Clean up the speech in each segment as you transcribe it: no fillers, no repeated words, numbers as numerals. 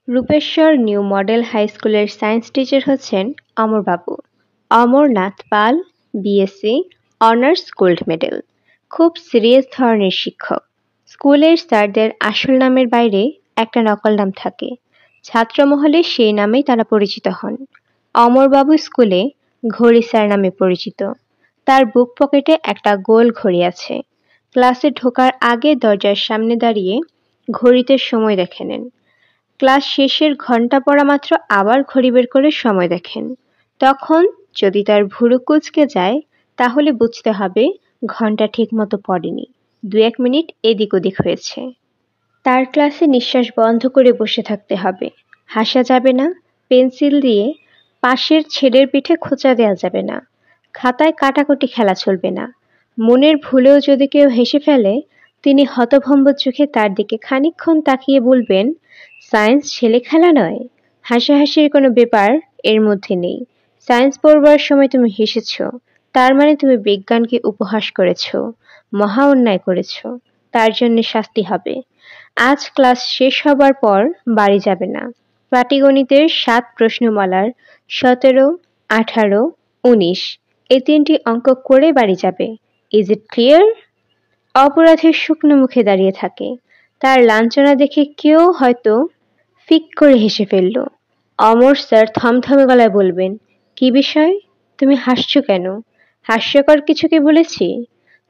Rupeshwar new model high স্কুলের science teacher হচ্ছেন অমরবাবু। অমরনাথ পাল, BSc, honours gold medal. খুব সিরিয়াস ধরনের শিক্ষক। স্কুলের স্যারদের আসল নামের বাইরে একটা নকল নাম থাকে। ছাত্রমহলে সেই নামেই তারা পরিচিত হন। অমরবাবু স্কুলে ঘড়ি স্যার নামে পরিচিত। তার বুক পকেটে একটা গোল ঘড়ি আছে। ক্লাসে ঢোকার আগে দরজার সামনে দাঁড়িয়ে ঘড়িতে সময় দেখে নেন। ক্লাস শেষের ঘন্টা পড়া মাত্র আবার ঘড়ি বের করে সময় দেখেন। তখন যদি তার ভুরু কুঁচকে যায় তাহলে বুঝতে হবে ঘন্টা ঠিকমতো পড়েনি, 2-1 মিনিট এদিক ওদিক হয়েছে। তার ক্লাসে নিঃশ্বাস বন্ধ করে বসে থাকতে হবে। হাসা যাবে না, পেন্সিল দিয়ে পাশের ছেলের পিঠে খোঁচা দেওয়া যাবে না, খাতায় কাটাকুটি খেলা চলবে না। মনের ভুলেও যদি কেউ হেসে ফেলে তিনি হতভম্ব চোখে তার দিকে খানিকক্ষণ তাকিয়ে বলবেন, সায়েন্স ছেলে খেলা নয়, হাসাহাসির কোনো ব্যাপার এর মধ্যে নেই। সায়েন্স পড়বার সময় তুমি হেসেছ, তার মানে তুমি বিজ্ঞানকে উপহাস করেছ, মহা অন্যায় করেছ, তার জন্য শাস্তি হবে। আজ ক্লাস শেষ হবার পর বাড়ি যাবে না। পাটিগণিতের 7 প্রশ্নমালার 17, 18, 19 এই 3টি অঙ্ক করে বাড়ি যাবে। Is it clear? অপরাধী শুকনো মুখে দাঁড়িয়ে থাকে। তার লাঞ্ছনা দেখে কেউ হয়তো ফিক করে হেসে ফেলল। অমর স্যার থমথমে গলায় বলবেন, কি বিষয়? তুমি হাসছো কেন? হাস্যকর কিছু কি বলেছি?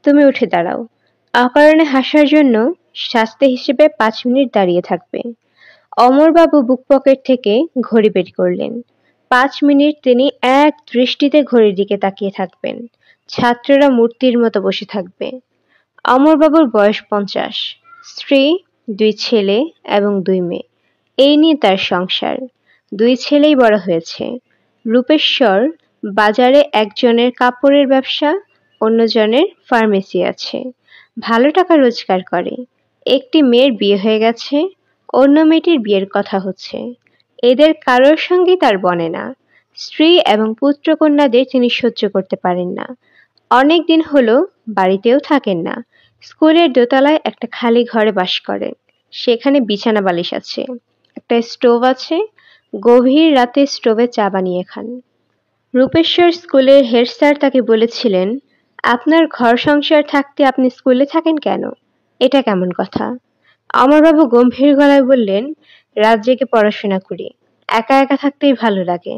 তুমি উঠে দাঁড়াও। অকারণে হাসার জন্য শাস্তি হিসেবে 5 মিনিট দাঁড়িয়ে থাকবে। অমরবাবু বুক পকেট থেকে ঘড়ি বের করলেন। 5 মিনিট তিনি এক দৃষ্টিতে ঘড়ির দিকে তাকিয়ে থাকবেন। ছাত্ররা মূর্তির মতো বসে থাকবে। অমরবাবুর বয়স 50, স্ত্রী, 2 ছেলে এবং 2 মেয়ে। এই নিয়ে তার সংসার। 2 ছেলেই বড় হয়েছে। রূপেশ্বর বাজারে একজনের কাপড়ের ব্যবসা, অন্যজনের ফার্মেসি আছে। ভালো টাকা রোজগার করে। একটি মেয়ের বিয়ে হয়ে গেছে, অন্য মেয়েটির বিয়ের কথা হচ্ছে। এদের কারোর সঙ্গেই তার বনে না। স্ত্রী এবং পুত্রকন্যাদের তিনি সহ্য করতে পারেন না। অনেক দিন হলো বাড়িতেও থাকেন না। স্কুলের দোতলায় একটা খালি ঘরে বাস করেন। সেখানে বিছানা বালিশ আছে, একটা স্টোভ আছে। গভীর রাতে স্টোভে চা বানিয়ে খান। রূপেশ্বর স্কুলের হেড স্যার তাকে বলেছিলেন, আপনার ঘর সংসার থাকতে আপনি স্কুলে থাকেন কেন? এটা কেমন কথা? অমরবাবু গম্ভীর গলায় বললেন, রাত জেগে পড়াশোনা করি, একা একা থাকতেই ভালো লাগে।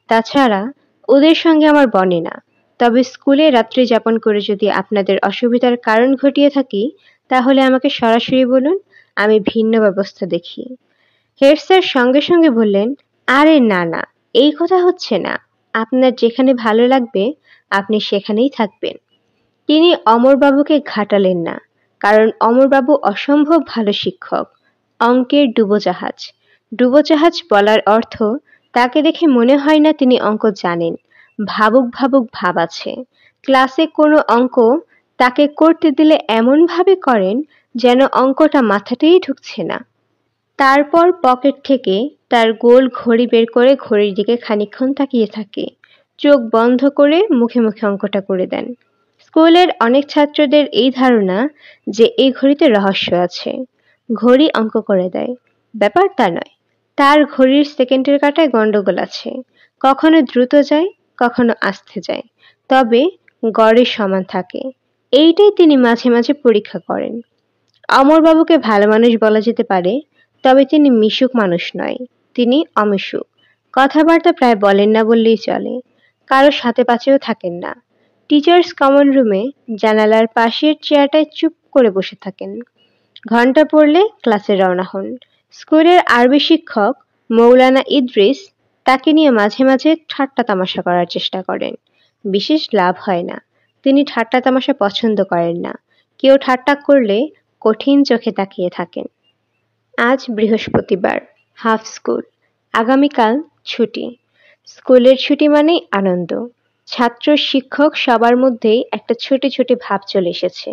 তাছাড়া ওদের সঙ্গে আমার বনে না। তবে স্কুলে রাত্রি যাপন করে যদি আপনাদের অসুবিধার কারণ ঘটিয়ে থাকি তাহলে আমাকে সরাসরি বলুন, আমি ভিন্ন ব্যবস্থা দেখি। হেড স্যার সঙ্গে সঙ্গে বললেন, আরে না না, এই কথা হচ্ছে না। আপনার যেখানে ভালো লাগবে আপনি সেখানেই থাকবেন। তিনি অমরবাবুকে ঘাটালেন না, কারণ অমরবাবু অসম্ভব ভালো শিক্ষক। অঙ্কের ডুবোজাহাজ। ডুবোজাহাজ বলার অর্থ তাকে দেখে মনে হয় না তিনি অঙ্ক জানেন। ভাবুক ভাবুক ভাব আছে। ক্লাসে কোনো অঙ্ক তাকে করতে দিলে এমনভাবে করেন যেন অঙ্কটা মাথাতেই ঢুকছে না। তারপর পকেট থেকে তার গোল ঘড়ি বের করে ঘড়ির দিকে খানিকক্ষণ তাকিয়ে থাকে। চোখ বন্ধ করে মুখে মুখে অঙ্কটা করে দেন। স্কুলের অনেক ছাত্রদের এই ধারণা যে এই ঘড়িতে রহস্য আছে। ঘড়ি অঙ্ক করে দেয়, ব্যাপার তা নয়। তার ঘড়ির সেকেন্ডের কাঁটায় গন্ডগোল আছে। কখনো দ্রুত যায়, কখনো আস্তে যায়, তবে গড়ে সমান থাকে। এইটাই তিনি মাঝে মাঝে পরীক্ষা করেন। অমরবাবুকে ভালো মানুষ বলা যেতে পারে, তবে তিনি মিশুক মানুষ নয়, তিনি অমিশুক। কথাবার্তা প্রায় বলেন না বললেই চলে। কারো সাথে পাচেও থাকেন না। টিচার্স কমন রুমে জানালার পাশের চেয়ারটায় চুপ করে বসে থাকেন। ঘন্টা পড়লে ক্লাসে রওনা হন। স্কুলের আরবি শিক্ষক মৌলানা ইদ্রিস তাকে নিয়ে মাঝে মাঝে ঠাট্টা তামাশা করার চেষ্টা করেন। বিশেষ লাভ হয় না। তিনি ঠাট্টা তামাশা পছন্দ করেন না। কেউ ঠাট্টা করলে কঠিন চোখে তাকিয়ে থাকেন। আজ বৃহস্পতিবার, হাফ স্কুল। আগামীকাল ছুটি। স্কুলের ছুটি মানেই আনন্দ। ছাত্র শিক্ষক সবার মধ্যেই একটা ছুটি ছুটি ভাব চলে এসেছে।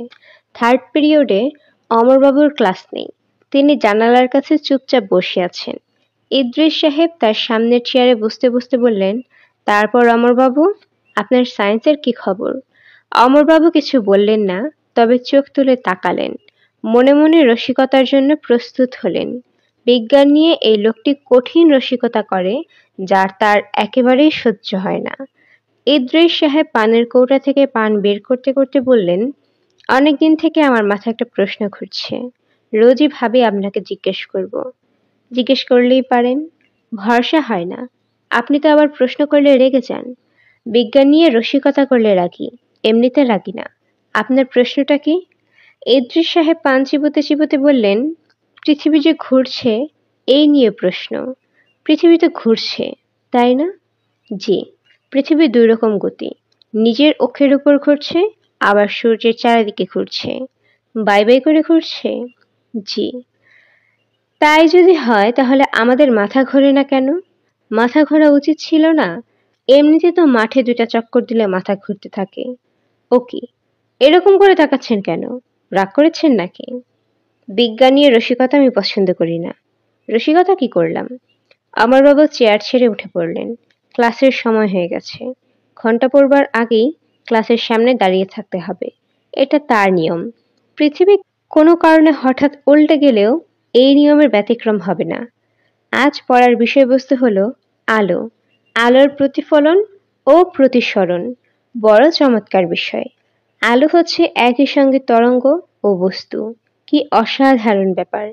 3rd পিরিয়ডে অমরবাবুর ক্লাস নেই। তিনি জানালার কাছে চুপচাপ বসে আছেন। ইদ্রিস সাহেব তার সামনের চেয়ারে বসতে বসতে বললেন, তারপর অমরবাবু, আপনার সায়েন্সের কি খবর? অমরবাবু কিছু বললেন না, তবে চোখ তুলে তাকালেন। মনে মনে রসিকতার জন্য প্রস্তুত হলেন। বিজ্ঞান নিয়ে এই লোকটি কঠিন রসিকতা করে, যার তার একেবারেই সহ্য হয় না। ইদ্রিস সাহেব পানের কৌটা থেকে পান বের করতে করতে বললেন, অনেকদিন থেকে আমার মাথায় একটা প্রশ্ন ঘুরছে। রোজই ভাবি আপনাকে জিজ্ঞেস করব। জিজ্ঞেস করলেই পারেন। ভরসা হয় না। আপনি তো আবার প্রশ্ন করলে রেগে যান। বিজ্ঞান নিয়ে রসিকতা করলে রাগি, এমনিতে রাগি না। আপনার প্রশ্নটা কি? ইদ্রিস সাহেব পান চিবোতে চিবোতে বললেন, পৃথিবী যে ঘুরছে এই নিয়ে প্রশ্ন। পৃথিবী তো ঘুরছে, তাই না? জি। পৃথিবীর দুই রকম গতি, নিজের অক্ষের উপর ঘুরছে, আবার সূর্যের চারিদিকে ঘুরছে। বাই বাই করে ঘুরছে। জি। তাই যদি হয় তাহলে আমাদের মাথা ঘোরে না কেন? মাথা ঘোরা উচিত ছিল না? এমনিতে তো মাঠে 2টা চক্কর দিলে মাথা ঘুরতে থাকে। ও কি, এরকম করে তাকাচ্ছেন কেন? রাগ করেছেন নাকি? বিজ্ঞান নিয়ে রসিকতা আমি পছন্দ করি না। রসিকতা কি করলাম? অমরবাবু চেয়ার ছেড়ে উঠে পড়লেন। ক্লাসের সময় হয়ে গেছে। ঘন্টা পড়বার আগেই ক্লাসের সামনে দাঁড়িয়ে থাকতে হবে। এটা তার নিয়ম। পৃথিবী কোনো কারণে হঠাৎ উল্টে গেলেও এই নিয়মের ব্যতিক্রম হবে না। আজ পড়ার বিষয়বস্তু হলো আলো, আলোর প্রতিফলন ও প্রতিসরণ। বড় চমৎকার বিষয়। আলো হচ্ছে একই সঙ্গে তরঙ্গ ও বস্তু। কি অসাধারণ ব্যাপার!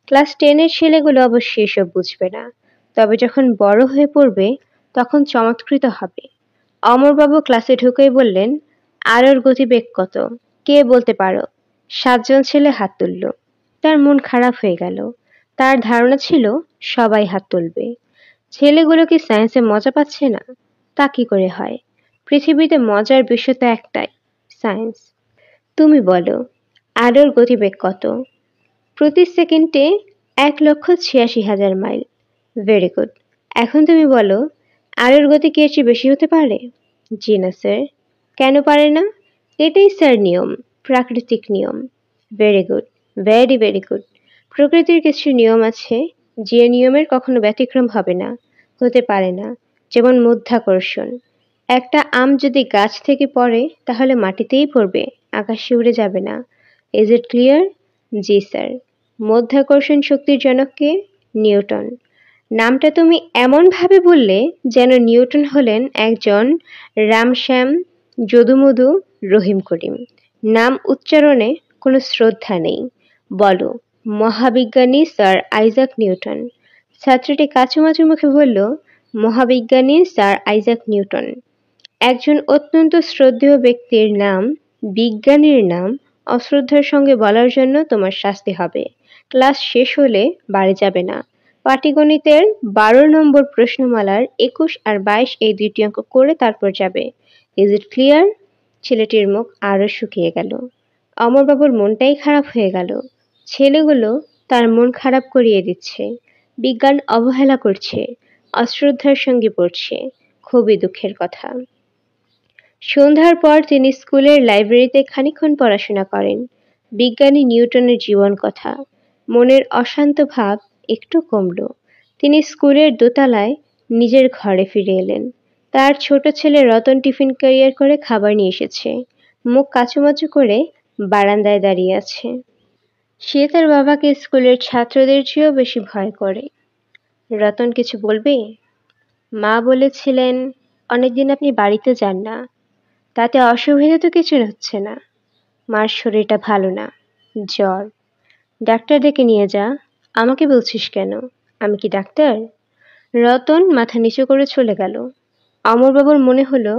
ক্লাস 10-এর ছেলেগুলো অবশ্যই এসব বুঝবে না, তবে যখন বড় হয়ে পড়বে তখন চমৎকৃত হবে। অমরবাবু ক্লাসে ঢুকেই বললেন, আলোর গতিবেগ কত? কে বলতে পারো? 7 জন ছেলে হাত তুলল। তার মন খারাপ হয়ে গেল। তার ধারণা ছিল সবাই হাত তুলবে। ছেলেগুলো কি সায়েন্সে মজা পাচ্ছে না? তা কি করে হয়? পৃথিবীতে মজার বিষয় তো একটাই, সায়েন্স। তুমি বলো, আলোর গতিবেগ কত? প্রতি সেকেন্ডে 1,86,000 মাইল। Very good. এখন তুমি বলো, আলোর গতি কি এর চেয়ে বেশি হতে পারে? জি না স্যার। কেন পারে না? এটাই স্যার নিয়ম, প্রাকৃতিক নিয়ম। Very good, very very good. প্রকৃতির কিছু নিয়ম আছে যে নিয়মের কখনো ব্যতিক্রম হবে না, হতে পারে না। যেমন মধ্যাকর্ষণ। একটা আম যদি গাছ থেকে পড়ে তাহলে মাটিতেই পড়বে, আকাশে উড়ে যাবে না। Is it clear? জি স্যার। মধ্যাকর্ষণ শক্তির জনক কে? নিউটন। নামটা তুমি এমন ভাবে বললে যেন নিউটন হলেন একজন রামশ্যাম, যদুমধু, রহিম করিম। নাম উচ্চারণে কোনো শ্রদ্ধা নেই। বলো, মহাবিজ্ঞানী স্যার আইজাক নিউটন। ছাত্রীটি কাঁচুমাচু মুখে বলল, মহাবিজ্ঞানী স্যার আইজাক নিউটন। একজন অত্যন্ত শ্রদ্ধেয় ব্যক্তির নাম, বিজ্ঞানীর নাম অশ্রদ্ধার সঙ্গে বলার জন্য তোমার শাস্তি হবে। ক্লাস শেষ হলে বাড়ি যাবে না। পাটিগণিতের 12 নম্বর প্রশ্নমালার 21 আর 22 এই দুইটি অঙ্ক করে তারপর যাবে। Is it clear? ছেলেটির মুখ আরো শুকিয়ে গেল। অমরবাবুর মনটাই খারাপ হয়ে গেল। ছেলেগুলো তার মন খারাপ করিয়ে দিচ্ছে। বিজ্ঞান অবহেলা করছে, অশ্রদ্ধার সঙ্গে পড়ছে। খুবই দুঃখের কথা। সন্ধ্যার পর তিনি স্কুলের লাইব্রেরিতে খানিকক্ষণ পড়াশোনা করেন। বিজ্ঞানী নিউটনের জীবন কথা। মনের অশান্ত ভাব একটু কমল। তিনি স্কুলের দোতলায় নিজের ঘরে ফিরে এলেন। তার ছোট ছেলে রতন টিফিন ক্যারিয়ার করে খাবার নিয়ে এসেছে। মুখ কাচুমাচু করে বারান্দায় দাঁড়িয়ে আছে। সে তার বাবাকে স্কুলের ছাত্রদের চেয়েও বেশি ভয় করে। রতন কিছু বলবে? মা বলেছিলেন, অনেকদিন আপনি বাড়িতে যান না। তাতে অসুবিধা তো কিছু হচ্ছে না। মার শরীরটা ভালো না, জ্বর। ডাক্তার ডেকে নিয়ে যা। আমাকে বলছিস কেন? আমি কি ডাক্তার? রতন মাথা নিচু করে চলে গেল। অমরবাবুর মনে হলো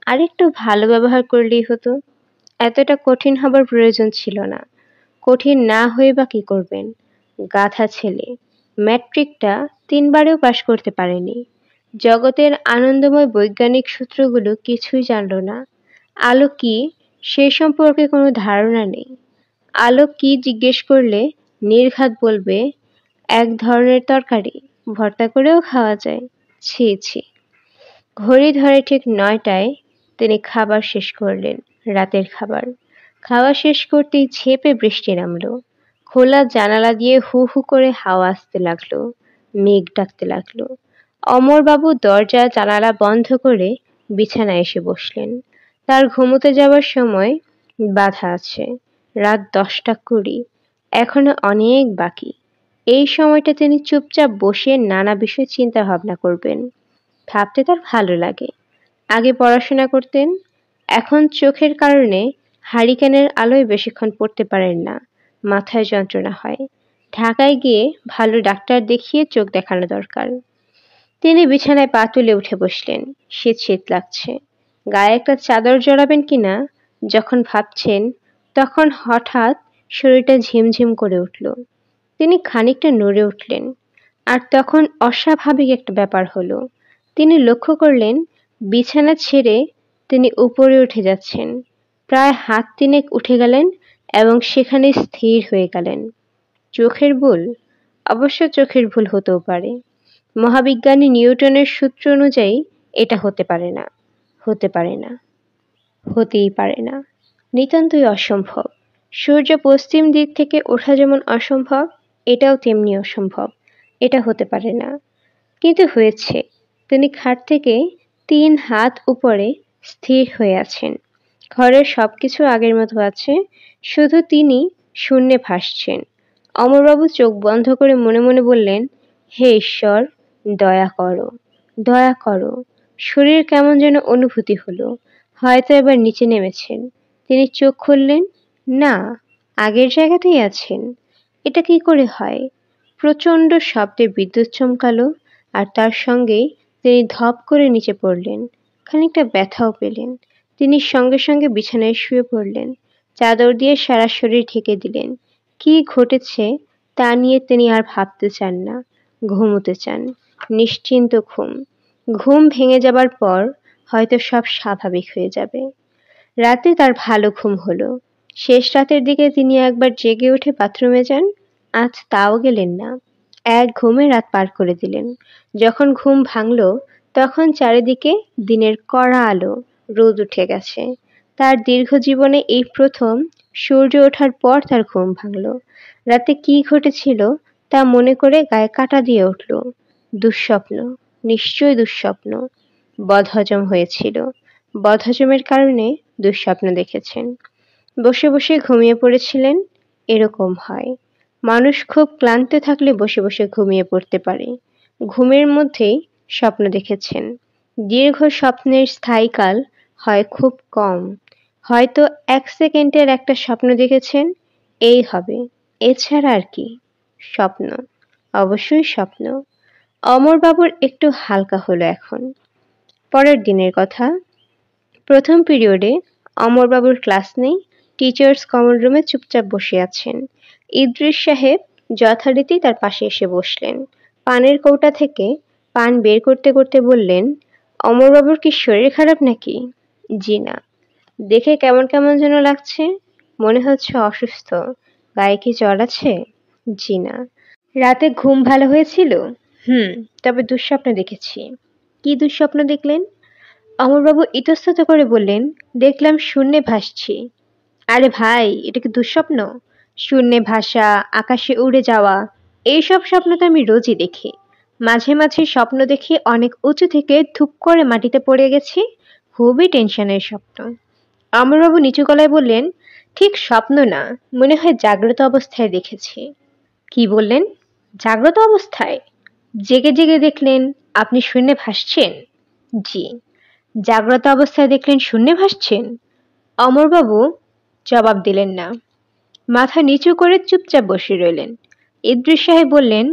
আরেকটু ভালো ব্যবহার করলেই হতো। এতটা কঠিন হবার প্রয়োজন ছিল না। কঠিন না হয়ে বা কি করবেন? গাধা ছেলে। ম্যাট্রিকটা 3 বারেও পাশ করতে পারেনি। জগতের আনন্দময় বৈজ্ঞানিক সূত্রগুলো কিছুই জানল না। আলো কি সে সম্পর্কে কোনো ধারণা নেই। আলো কি জিজ্ঞেস করলে নির্ঘাত বলবে, এক ধরনের তরকারি, ভর্তা করেও খাওয়া যায়। ছি ছি। ঘড়ি ধরে ঠিক 9টায় তিনি খাবার শেষ করলেন, রাতের খাবার। খাওয়া শেষ করতেই ঝেঁপে বৃষ্টি নামলো। খোলা জানালা দিয়ে হু হু করে হাওয়া আসতে লাগলো, মেঘ ডাকতে লাগলো। অমরবাবু দরজা জানালা বন্ধ করে বিছানায় এসে বসলেন। তার ঘুমোতে যাবার সময় বাধা আছে। রাত 10টা 20, এখনো অনেক বাকি। এই সময়টা তিনি চুপচাপ বসে নানা বিষয় চিন্তা ভাবনা করবেন। ভাবতে তার ভালো লাগে। আগে পড়াশোনা করতেন, এখন চোখের কারণে হারিকেনের আলোয় বেশিক্ষণ পড়তে পারেন না, মাথায় যন্ত্রণা হয়। ঢাকায় গিয়ে ভালো ডাক্তার দেখিয়ে চোখ দেখানো দরকার। তিনি বিছানায় পা তুলে উঠে বসলেন। শীত শীত লাগছে। গায়ে একটা চাদর জড়াবেন কিনা যখন ভাবছেন, তখন হঠাৎ শরীরটা ঝিমঝিম করে উঠল। তিনি খানিকটা নড়ে উঠলেন। আর তখন অস্বাভাবিক একটা ব্যাপার হলো। তিনি লক্ষ্য করলেন বিছানা ছেড়ে তিনি উপরে উঠে যাচ্ছেন। প্রায় হাত তিনেক উঠে গেলেন এবং সেখানে স্থির হয়ে গেলেন। চোখের ভুল? অবশ্য চোখের ভুল হতেও পারে। মহাবিজ্ঞানী নিউটনের সূত্র অনুযায়ী এটা হতে পারে না, হতে পারে না, হতেই পারে না। নিতান্তই অসম্ভব। সূর্য পশ্চিম দিক থেকে ওঠা যেমন অসম্ভব, এটাও তেমনি অসম্ভব। এটা হতে পারে না। কিন্তু হয়েছে। তিনি খাট থেকে ৩ হাত উপরে স্থির হয়ে আছেন। ঘরের সবকিছু আগের মতো আছে, শুধু তিনি শূন্যে ভাসছেন। অমরবাবু চোখ বন্ধ করে মনে মনে বললেন, হে ঈশ্বর, দয়া করো, দয়া করো। শরীর কেমন যেন অনুভূতি হলো। হয়তো এবার নিচে নেমেছেন। তিনি চোখ খুললেন। না, আগের জায়গাতেই আছেন। এটা কি করে হয়? প্রচণ্ড শব্দে বিদ্যুৎ চমকালো, আর তার সঙ্গেই তিনি ধপ করে নিচে পড়লেন। খানিকটা ব্যথাও পেলেন। তিনি সঙ্গে সঙ্গে বিছানায় শুয়ে পড়লেন। চাদর দিয়ে সারা শরীর ঢেকে দিলেন। কি ঘটেছে তা নিয়ে তিনি আর ভাবতে চান না। ঘুমোতে চান। নিশ্চিন্ত ঘুম। ঘুম ভেঙে যাবার পর হয়তো সব স্বাভাবিক হয়ে যাবে। রাতে তার ভালো ঘুম হলো। শেষ রাতের দিকে তিনি একবার জেগে উঠে বাথরুমে যান। আজ তাও গেলেন না। এক ঘুমে রাত পার করে দিলেন। যখন ঘুম ভাঙল, তখন চারিদিকে দিনের কড়া আলো, রোদ উঠে গেছে। তার দীর্ঘ জীবনে এই প্রথম সূর্য ওঠার পর তার ঘুম ভাঙল। রাতে কি ঘটেছিল তা মনে করে গায়ে কাঁটা দিয়ে উঠল। দুঃস্বপ্ন, নিশ্চয়ই দুঃস্বপ্ন। বদহজম হয়েছিল। বদহজমের কারণে দুঃস্বপ্ন দেখেছেন। বসে বসে ঘুমিয়ে পড়েছিলেন। এরকম হয়। মানুষ খুব ক্লান্ত থাকলে বসে বসে ঘুমিয়ে পড়তে পারে। ঘুমের মধ্যেই স্বপ্ন দেখেছেন। দীর্ঘ স্বপ্নের স্থায়ীকাল হয় খুব কম। হয়তো ১ সেকেন্ডের একটা স্বপ্ন দেখেছেন, এই হবে। এছাড়া আর কি? স্বপ্ন, অবশ্যই স্বপ্ন। অমরবাবুর একটু হালকা হলো এখন। পরের দিনের কথা। প্রথম পিরিয়ডে অমরবাবুর ক্লাস নেই। টিচার্স কমন রুমে চুপচাপ বসে আছেন। ইদ্রিস সাহেব যথারীতি তার পাশে এসে বসলেন। পানের কৌটা থেকে পান বের করতে করতে বললেন, অমরবাবুর কি শরীর খারাপ নাকি? জি না। দেখে কেমন কেমন যেন লাগছে। মনে হচ্ছে অসুস্থ। গায়ে কি জ্বর আছে? জি না। রাতে ঘুম ভালো হয়েছিল? তবে দুঃস্বপ্ন দেখেছি। কি দুঃস্বপ্ন দেখলেন? অমরবাবু ইতস্তত করে বললেন, দেখলাম শূন্যে ভাসছি। আরে ভাই, এটা কি দুঃস্বপ্ন? শূন্যে ভাসা, আকাশে উড়ে যাওয়া, এইসব স্বপ্ন তো আমি রোজই দেখি। মাঝে মাঝে স্বপ্ন দেখে অনেক উঁচু থেকে ধুপ করে মাটিতে পড়ে গেছি। খুবই টেনশনের স্বপ্ন। অমরবাবু নিচু গলায় বললেন, ঠিক স্বপ্ন না, মনে হয় জাগ্রত অবস্থায় দেখেছি। কি বললেন? জাগ্রত অবস্থায়? জেগে জেগে দেখলেন আপনি শূন্যে ভাসছেন? জি। জাগ্রত অবস্থায় দেখলেন শূন্যে ভাসছেন? অমরবাবু জবাব দিলেন না। মাথা নিচু করে চুপচাপ বসে রইলেন। ইদ্রিস সাহেব বললেন,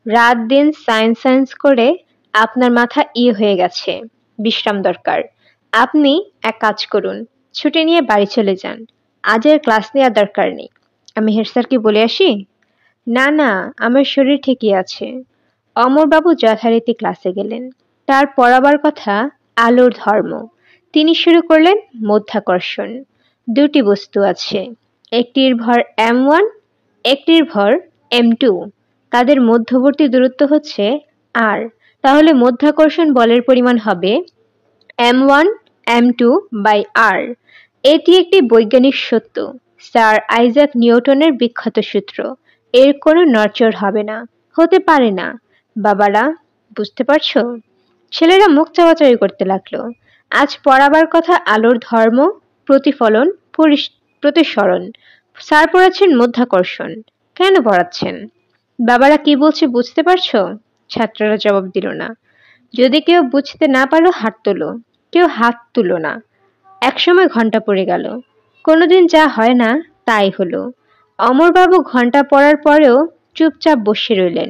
রাত দিন সায়েন্স সায়েন্স করে আপনার মাথা হয়ে গেছে। বিশ্রাম দরকার। আপনি এক কাজ করুন, ছুটি নিয়ে বাড়ি চলে যান। আজ আর ক্লাস নেওয়ার দরকার নেই। আমি হেড স্যারকে বলে আসি? না না, আমার শরীর ঠিকই আছে। অমরবাবু যথারীতি ক্লাসে গেলেন। তার পড়াবার কথা আলোর ধর্ম। তিনি শুরু করলেন মধ্যাকর্ষণ। দুটি বস্তু আছে। একটির ভর m1, একটির ভর m2। তাদের মধ্যবর্তী দূরত্ব হচ্ছে r। তাহলে মধ্যাকর্ষণ বলের পরিমাণ হবে m1 m2/r। এটি একটি বৈজ্ঞানিক সত্য। স্যার আইজাক নিউটনের বিখ্যাত সূত্র। এর কোনো নড়চড় হবে না, হতে পারে না। বাবারা, বুঝতে পারছো? ছেলেরা মুখ চাওয়াচাওয়ি করতে লাগলো। আজ পড়াবার কথা আলোর ধর্ম, প্রতিফলন, প্রতিসরণ। স্যার পড়াচ্ছেন মধ্যাকর্ষণ। কেন পড়াচ্ছেন? বাবারা কি বলছে বুঝতে পারছো? ছাত্ররা জবাব দিল না। যদি কেউ বুঝতে না পারো হাত তোলো। কেউ হাত তুলো না। একসময় ঘন্টা পড়ে গেল। কোনোদিন যা হয় না তাই হলো। অমরবাবু ঘন্টা পড়ার পরেও চুপচাপ বসে রইলেন।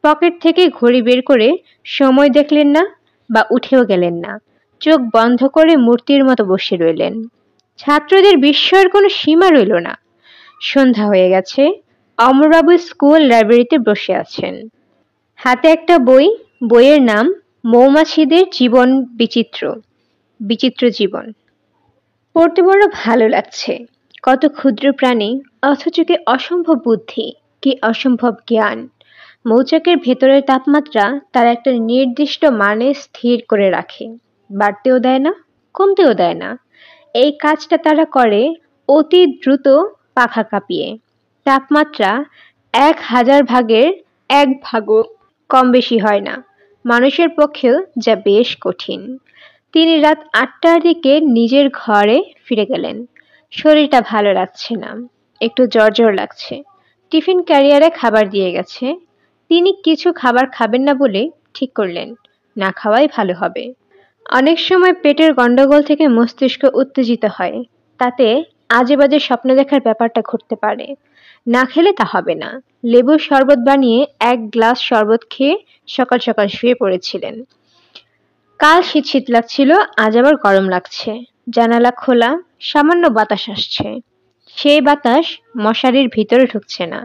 পকেট থেকে ঘড়ি বের করে সময় দেখলেন না বা উঠেও গেলেন না। চোখ বন্ধ করে মূর্তির মতো বসে রইলেন। ছাত্রদের বিস্ময়ের কোনো সীমা রইল না। সন্ধ্যা হয়ে গেছে। অমরবাবু স্কুল লাইব্রেরিতে বসে আছেন। হাতে একটা বই। বইয়ের নাম মৌমাছিদের জীবন বিচিত্র। বিচিত্র জীবন। পড়তে বড় ভালো লাগছে। কত ক্ষুদ্র প্রাণী, অথচ কি অসম্ভব বুদ্ধি, কি অসম্ভব জ্ঞান। মৌচাকের ভেতরের তাপমাত্রা তারা একটা নির্দিষ্ট মানে স্থির করে রাখে। বাড়তেও দেয় না, কমতেও দেয় না। এই কাজটা তারা করে অতি দ্রুত পাখা কাঁপিয়ে। তাপমাত্রা 1000 ভাগের 1 ভাগও কম বেশি হয় না। মানুষের পক্ষেও যা বেশ কঠিন। তিনি রাত 8টার দিকে নিজের ঘরে ফিরে গেলেন। শরীরটা ভালো লাগছে না, একটু জ্বর জ্বর লাগছে। টিফিন ক্যারিয়ারে খাবার দিয়ে গেছে। তিনি কিছু খাবার খাবেন না বলে ঠিক করলেন না খাওয়াই ভালো হবে। অনেক সময় পেটের গন্ডগোল থেকে মস্তিষ্ক উত্তেজিত হয়। তাতে আজে বাজে স্বপ্ন দেখার ব্যাপারটা ঘটতে পারে। না খেলে তা হবে না। লেবুর শরবত বানিয়ে 1 গ্লাস শরবত খেয়ে সকাল সকাল শুয়ে পড়েছিলেন। কাল শীত শীত লাগছিল, আজ আবার গরম লাগছে। জানালা খোলা, সামান্য বাতাস আসছে। সেই বাতাস মশারির ভিতরে ঢুকছে না।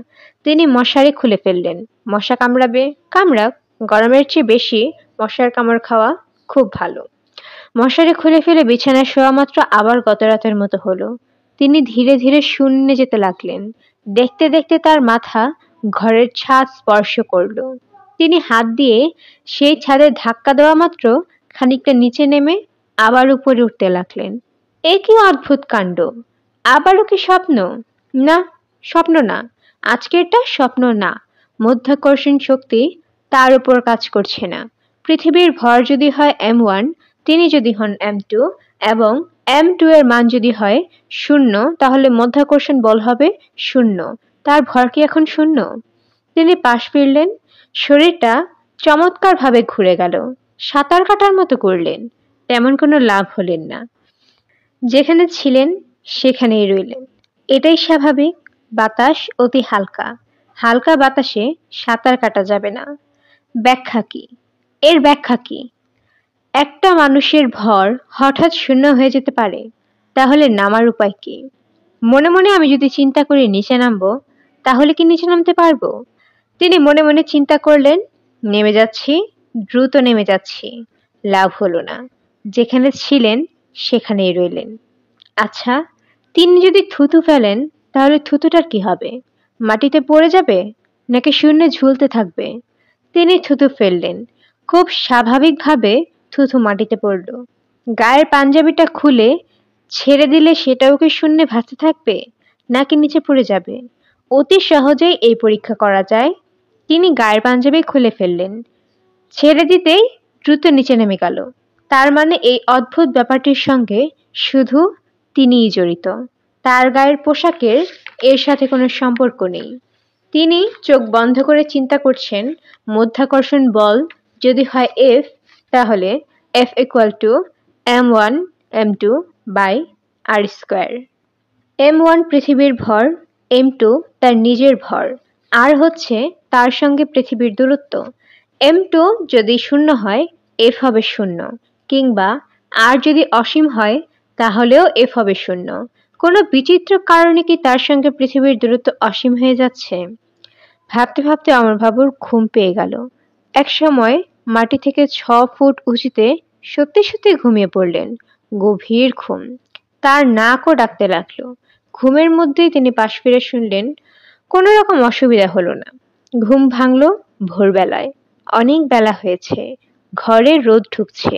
তিনি মশারি খুলে ফেললেন। মশা কামড়াবে, কামড়াক। গরমের চেয়ে বেশি মশার কামড় খাওয়া খুব ভালো। মশারি খুলে ফেলে বিছানায় শোয়া মাত্র আবার গত রাতের মতো হলো। তিনি ধীরে ধীরে শূন্যে যেতে লাগলেন। দেখতে দেখতে তার মাথা ঘরের ছাদ স্পর্শ করলো। তিনি হাত দিয়ে সেই ছাদে ধাক্কা দেওয়া মাত্র খানিকটা নিচে নেমে আবার উপরে উঠতে লাগলেন। এ কি অদ্ভুত কাণ্ড! আবারও কি স্বপ্ন? না, স্বপ্ন না। আজকেরটা স্বপ্ন না। মাধ্যাকর্ষণ শক্তি তার উপর কাজ করছে না। পৃথিবীর ভর যদি হয় m1, তিনি যদি হন m2 এবং m2 এর মান যদি হয় 0, তাহলে মাধ্যাকর্ষণ বল হবে 0। তার ভর কি এখন 0? তিনি পাশ ফিরলেন। শরীরটা চমৎকারভাবে ঘুরে গেল। সাঁতার কাটার মতো করলেন। তেমন কোনো লাভ হলেন না। যেখানে ছিলেন সেখানেই রইলেন। এটাই স্বাভাবিক। বাতাস অতি হালকা। হালকা বাতাসে সাঁতার কাটা যাবে না। ব্যাখ্যা কি? এর ব্যাখ্যা কি? একটা মানুষের ভর হঠাৎ শূন্য হয়ে যেতে পারে। তাহলে নামার উপায় কি? মনে মনে আমি যদি চিন্তা করি নিচে নামবো, তাহলে কি নিচে নামতে পারবো? তিনি মনে মনে চিন্তা করলেন, নেমে যাচ্ছি, দ্রুত নেমে যাচ্ছি। লাভ হলো না। যেখানে ছিলেন সেখানেই রইলেন। আচ্ছা, তিনি যদি থুতু ফেলেন, তাহলে থুতুটার কি হবে? মাটিতে পড়ে যাবে নাকি শূন্যে ঝুলতে থাকবে? তিনি থুতু ফেললেন। খুব স্বাভাবিকভাবে থুতু মাটিতে পড়ল। গায়ের পাঞ্জাবিটা খুলে ছেড়ে দিলে সেটাও কি শূন্যে ভাসতে থাকবে নাকি নিচে পড়ে যাবে? অতি সহজেই এই পরীক্ষা করা যায়। তিনি গায়ের পাঞ্জাবি খুলে ফেললেন। ছেড়ে দিতেই দ্রুত নিচে নেমে গেল। তার মানে এই অদ্ভুত ব্যাপারটির সঙ্গে শুধু তিনিই জড়িত। তার গায়ের পোশাকের এর সাথে কোনো সম্পর্ক নেই। তিনি চোখ বন্ধ করে চিন্তা করছেন, মাধ্যাকর্ষণ বল যদি হয় F, তাহলে F = m1 m2 by r²। m1 পৃথিবীর ভর, m2 তার নিজের ভর, r হচ্ছে তার সঙ্গে পৃথিবীর দূরত্ব। m2 যদি 0 হয়, F হবে 0, কিংবা r যদি অসীম হয় তাহলেও F হবে 0। কোনো বিচিত্র কারণে কি তার সঙ্গে পৃথিবীর দূরত্ব অসীম হয়ে যাচ্ছে? ভাবতে ভাবতে অমরবাবুর ঘুম পেয়ে গেল। এক সময় মাটি থেকে 6 ফুট উঁচুতে সত্যি সত্যি ঘুমিয়ে পড়লেন। গভীর ঘুম। তার নাকও ডাকতে লাগলো। ঘুমের মধ্যেই তিনি পাশ ফিরে শুনলেন, কোনো রকম অসুবিধা হলো না। ঘুম ভাঙল ভোরবেলায়। অনেক বেলা হয়েছে। ঘরে রোদ ঢুকছে।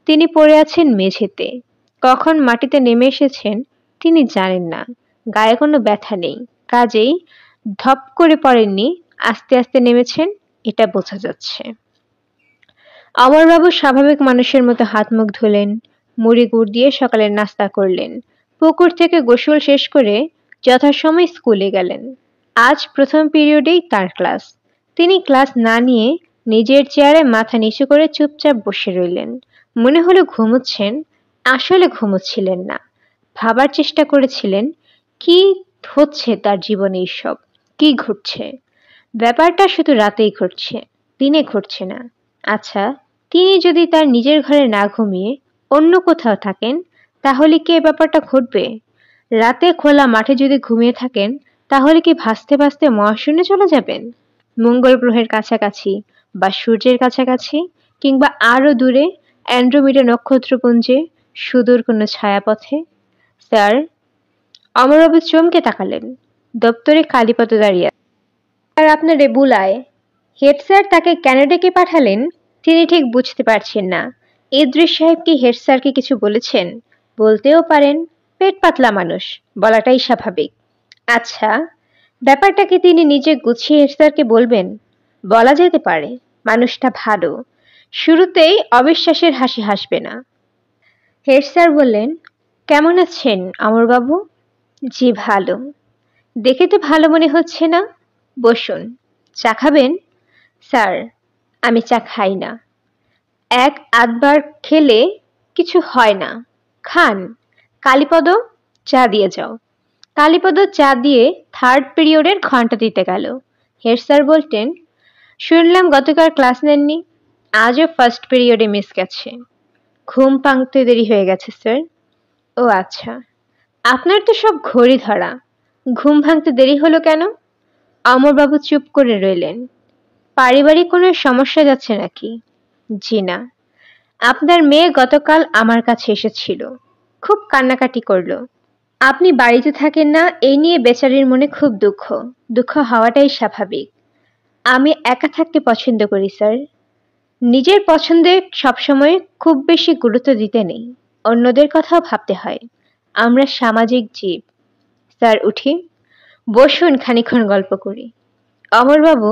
তিনি পড়ে আছেন মেঝেতে। কখন মাটিতে নেমে এসেছেন তিনি জানেন না। গায়ে কোনো ব্যথা নেই। কাজেই ধপ করে পড়েননি, আস্তে আস্তে নেমেছেন, এটা বোঝা যাচ্ছে। অমরবাবু স্বাভাবিক মানুষের মতো হাত মুখ ধুলেন, মুড়ি গুড় দিয়ে সকালের নাস্তা করলেন। পুকুর থেকে গোসল শেষ করে যথাসময় স্কুলে গেলেন। আজ প্রথম পিরিয়ডেই তার ক্লাস। তিনি ক্লাস না নিয়ে নিজের চেয়ারে মাথা নিচু করে চুপচাপ বসে রইলেন। মনে হলো ঘুমোচ্ছেন, আসলে ঘুমোচ্ছিলেন না। ভাবার চেষ্টা করেছিলেন কি হচ্ছে তার জীবনে, এইসব কি ঘটছে। ব্যাপারটা শুধু রাতেই ঘটছে, দিনে ঘটছে না। আচ্ছা, তিনি যদি তার নিজের ঘরে না ঘুমিয়ে অন্য কোথাও থাকেন, তাহলে কি এ ব্যাপারটা ঘটবে? রাতে খোলা মাঠে যদি ঘুমিয়ে থাকেন, তাহলে কি ভাসতে ভাসতে মহাশূন্যে চলে যাবেন? মঙ্গল গ্রহের কাছাকাছি বা সূর্যের কাছাকাছি, কিংবা আরো দূরে অ্যান্ড্রোমিডা নক্ষত্রপুঞ্জে সুদূর কোনো ছায়াপথে? স্যার, অমরবাবু চমকে তাকালেন। দপ্তরে কালীপদ দাঁড়িয়ে আর আপনার বুলায়। হেড স্যার তাকে কেন ডেকে পাঠালেন তিনি ঠিক বুঝতে পারছেন না। ইদ্রিস সাহেব কি হেড স্যারকে কিছু বলেছেন? বলতেও পারেন, পেট পাতলা মানুষ, বলাটাই স্বাভাবিক। আচ্ছা, ব্যাপারটা কি তিনি নিজে গুছিয়ে হেড স্যারকে বলবেন? বলা যেতে পারে, মানুষটা ভালো, শুরুতেই অবিশ্বাসের হাসি হাসবে না। হেড স্যার বললেন, কেমন আছেন অমরবাবু? জি ভালো। দেখে তো ভালো মনে হচ্ছে না। বসুন, চা খাবেন? স্যার, আমি চা খাই না। এক আধবার খেলে কিছু হয় না, খান। কালীপদ, চা দিয়ে যাও। কালীপদ চা দিয়ে থার্ড পিরিয়ডের ঘন্টা দিতে গেল। হেড স্যার বলতেন, শুনলাম গতকাল ক্লাস নেননি, আজও ফার্স্ট পিরিয়ডে মিস গেছে। ঘুম ভাঙতে দেরি হয়ে গেছে স্যার। ও আচ্ছা, আপনার তো সব ঘড়ি ধরা, ঘুম ভাঙতে দেরি হলো কেন? অমরবাবু চুপ করে রইলেন। পারিবারিক কোনো সমস্যা যাচ্ছে নাকি? জি না। আপনার মেয়ে গতকাল আমার কাছে এসেছিল, খুব কান্নাকাটি করলো। আপনি বাড়িতে থাকেন না, এই নিয়ে বেচারির মনে খুব দুঃখ। দুঃখ হওয়াটাই স্বাভাবিক। আমি একা থাকতে পছন্দ করি স্যার। নিজের পছন্দে সবসময় খুব বেশি গুরুত্ব দিতে নেই, অন্যদের কথাও ভাবতে হয়। আমরা সামাজিক জীব। স্যার উঠি, বসুন, খানিক্ষণ গল্প করি। অমরবাবু,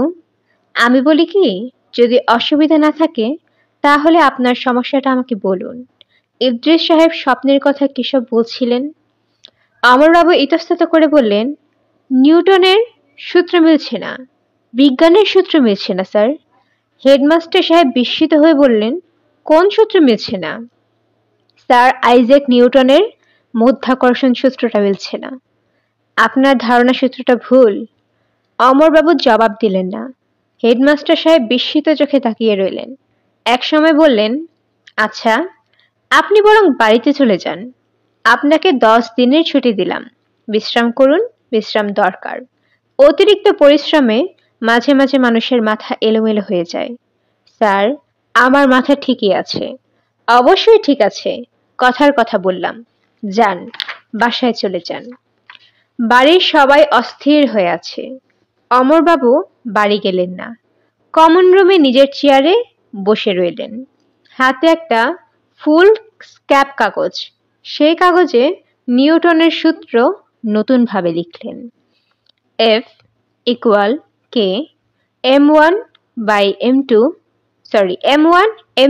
আমি বলি কি, যদি অসুবিধা না থাকে তাহলে আপনার সমস্যাটা আমাকে বলুন। ইদ্রিস সাহেব স্বপ্নের কথা কিসব বলছিলেন। অমরবাবু ইতস্তত করে বললেন, নিউটনের সূত্র মিলছে না, বিজ্ঞানের সূত্র মিলছে না স্যার। হেডমাস্টার সাহেব বিস্মিত হয়ে বললেন, কোন সূত্র মিলছে না? স্যার, আইজ্যাক নিউটনের মাধ্যাকর্ষণ সূত্রটা মিলছে না। আপনার ধারণা সূত্রটা ভুল। অমরবাবু জবাব দিলেন না। হেডমাস্টার সাহেব বিস্মিত চোখে তাকিয়ে রইলেন। একসময় বললেন, আচ্ছা, আপনি বরং বাড়িতে চলে যান। আপনাকে 10 দিনের ছুটি দিলাম। বিশ্রাম করুন, বিশ্রাম দরকার। অতিরিক্ত পরিশ্রমে মাঝে মাঝে মানুষের মাথা এলোমেলো হয়ে যায়। স্যার, আমার মাথা ঠিকই আছে। অবশ্যই ঠিক আছে, কথার কথা বললাম। যান, বাসায় চলে যান। বাড়ির সবাই অস্থির হয়ে আছে। অমরবাবু বাড়ি গেলেন না, কমন রুমে নিজের চেয়ারে বসে রইলেন। হাতে একটা ফুল স্ক্যাপ কাগজ। সেই কাগজে নিউটনের সূত্র নতুন ভাবে লিখলেন, F equal K m1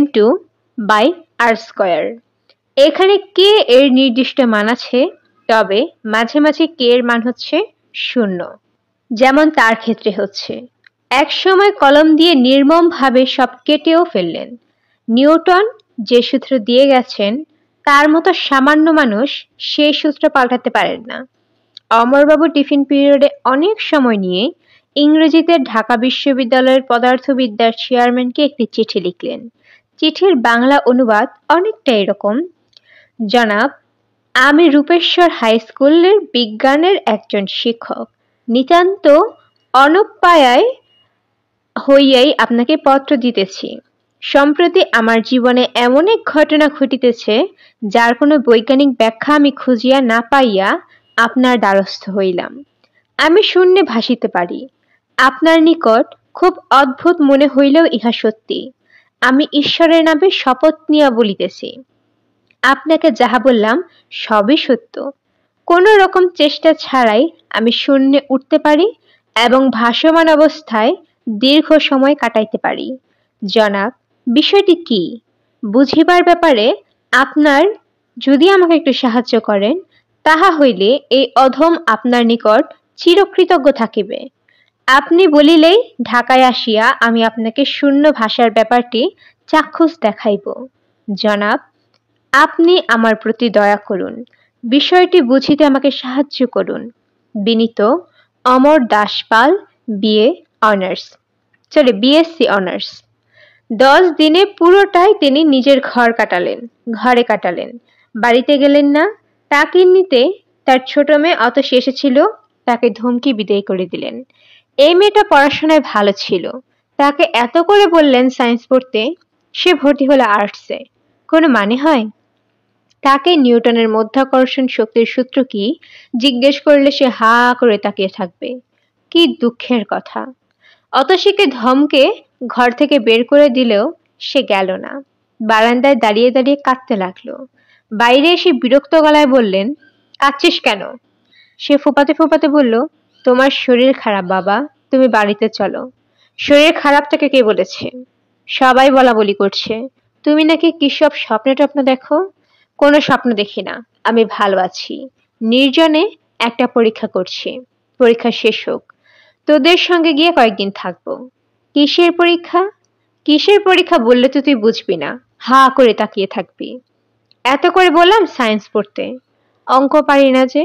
m2 by r square. এখানে কে এর নির্দিষ্ট মান আছে, তবে মাঝে মাঝে কে এর মান হচ্ছে 0, যেমন তার ক্ষেত্রে হচ্ছে। এক সময় কলম দিয়ে নির্মম ভাবে সব কেটেও ফেললেন। নিউটন যে সূত্র দিয়ে গেছেন, তার মতো সামান্য মানুষ সেই সূত্র পাল্টাতে পারেন না। অমরবাবু টিফিন পিরিয়ডে অনেক সময় নিয়ে ইংরেজিতে ঢাকা বিশ্ববিদ্যালয়ের পদার্থবিদ্যার চেয়ারম্যানকে একটি চিঠি লিখলেন। চিঠির বাংলা অনুবাদ অনেকটা এরকম, জনাব, আমি রূপেশ্বর হাই স্কুলের বিজ্ঞানের একজন শিক্ষক, নিতান্ত অনুপায়ায় হইয়াই আপনাকে পত্র দিতেছি। সম্প্রতি আমার জীবনে এমন এক ঘটনা ঘটিতেছে, যার কোনো বৈজ্ঞানিক ব্যাখ্যা আমি খুঁজিয়া না পাইয়া আপনার দ্বারস্থ হইলাম। আমি শূন্যে ভাসিতে পারি, আপনার নিকট খুব অদ্ভুত মনে হইলেও ইহা সত্যি। আমি ঈশ্বরের নামে শপথ নিয়া বলিতেছি, আপনাকে যাহা বললাম সবই সত্য। কোনো রকম চেষ্টা ছাড়াই আমি শূন্যে উঠতে পারি এবং ভাসমান অবস্থায় দীর্ঘ সময় কাটাইতে পারি। জনাব, বিষয়টি কি বুঝিবার ব্যাপারে আপনার যদি আমাকে একটু সাহায্য করেন, তাহা হইলে এই অধম আপনার নিকট চিরকৃতজ্ঞ থাকিবে। আপনি বলিলেই ঢাকায় আসিয়া আমি আপনাকে শূন্য ভাষার ব্যাপারটি চাক্ষুষ দেখাইব। জনাব, আপনি আমার প্রতি দয়া করুন, বিষয়টি বুঝিতে আমাকে সাহায্য করুন। বিনীত Amar Daspal, BA honours, BSc honours. 10 দিনে পুরোটাই তিনি নিজের ঘরে কাটালেন। বাড়িতে গেলেন না। তাকে নিতে তার ছোট মেয়ে অতসী এসেছিল, তাকে ধমকি বিদায় করে দিলেন। এই মেয়েটা পড়াশোনায় ভালো ছিল, তাকে এত করে বললেন সায়েন্স পড়তে, সে ভর্তি হলো আর্টসে। কোনো মানে হয়? তাকে নিউটনের মধ্যাকর্ষণ শক্তির সূত্র কি জিজ্ঞেস করলে সে হা করে তাকিয়ে থাকবে। কি দুঃখের কথা! অতসীকে ধমকে ঘর থেকে বের করে দিলেও সে গেল না। বারান্দায় দাঁড়িয়ে দাঁড়িয়ে কাঁদতে লাগলো। বাইরে এসে বিরক্ত গলায় বললেন, কাঁদছিস কেন? সে ফোঁপাতে ফোঁপাতে বলল, তোমার শরীর খারাপ বাবা, তুমি বাড়িতে চলো। শরীর খারাপটাকে কে বলেছে? সবাই বলা বলি করছে তুমি নাকি কি সব স্বপ্ন টপ্ন দেখো। কোনো স্বপ্ন দেখি না, আমি ভালো আছি। নির্জনে একটা পরীক্ষা করছি, পরীক্ষা শেষ হোক, তোদের সঙ্গে গিয়ে কয়েকদিন থাকবো। কিসের পরীক্ষা? কিসের পরীক্ষা বললে তো তুই বুঝবি না, হা করে তাকিয়ে থাকবি। এত করে বললাম সায়েন্স পড়তে, অঙ্ক পারি না যে।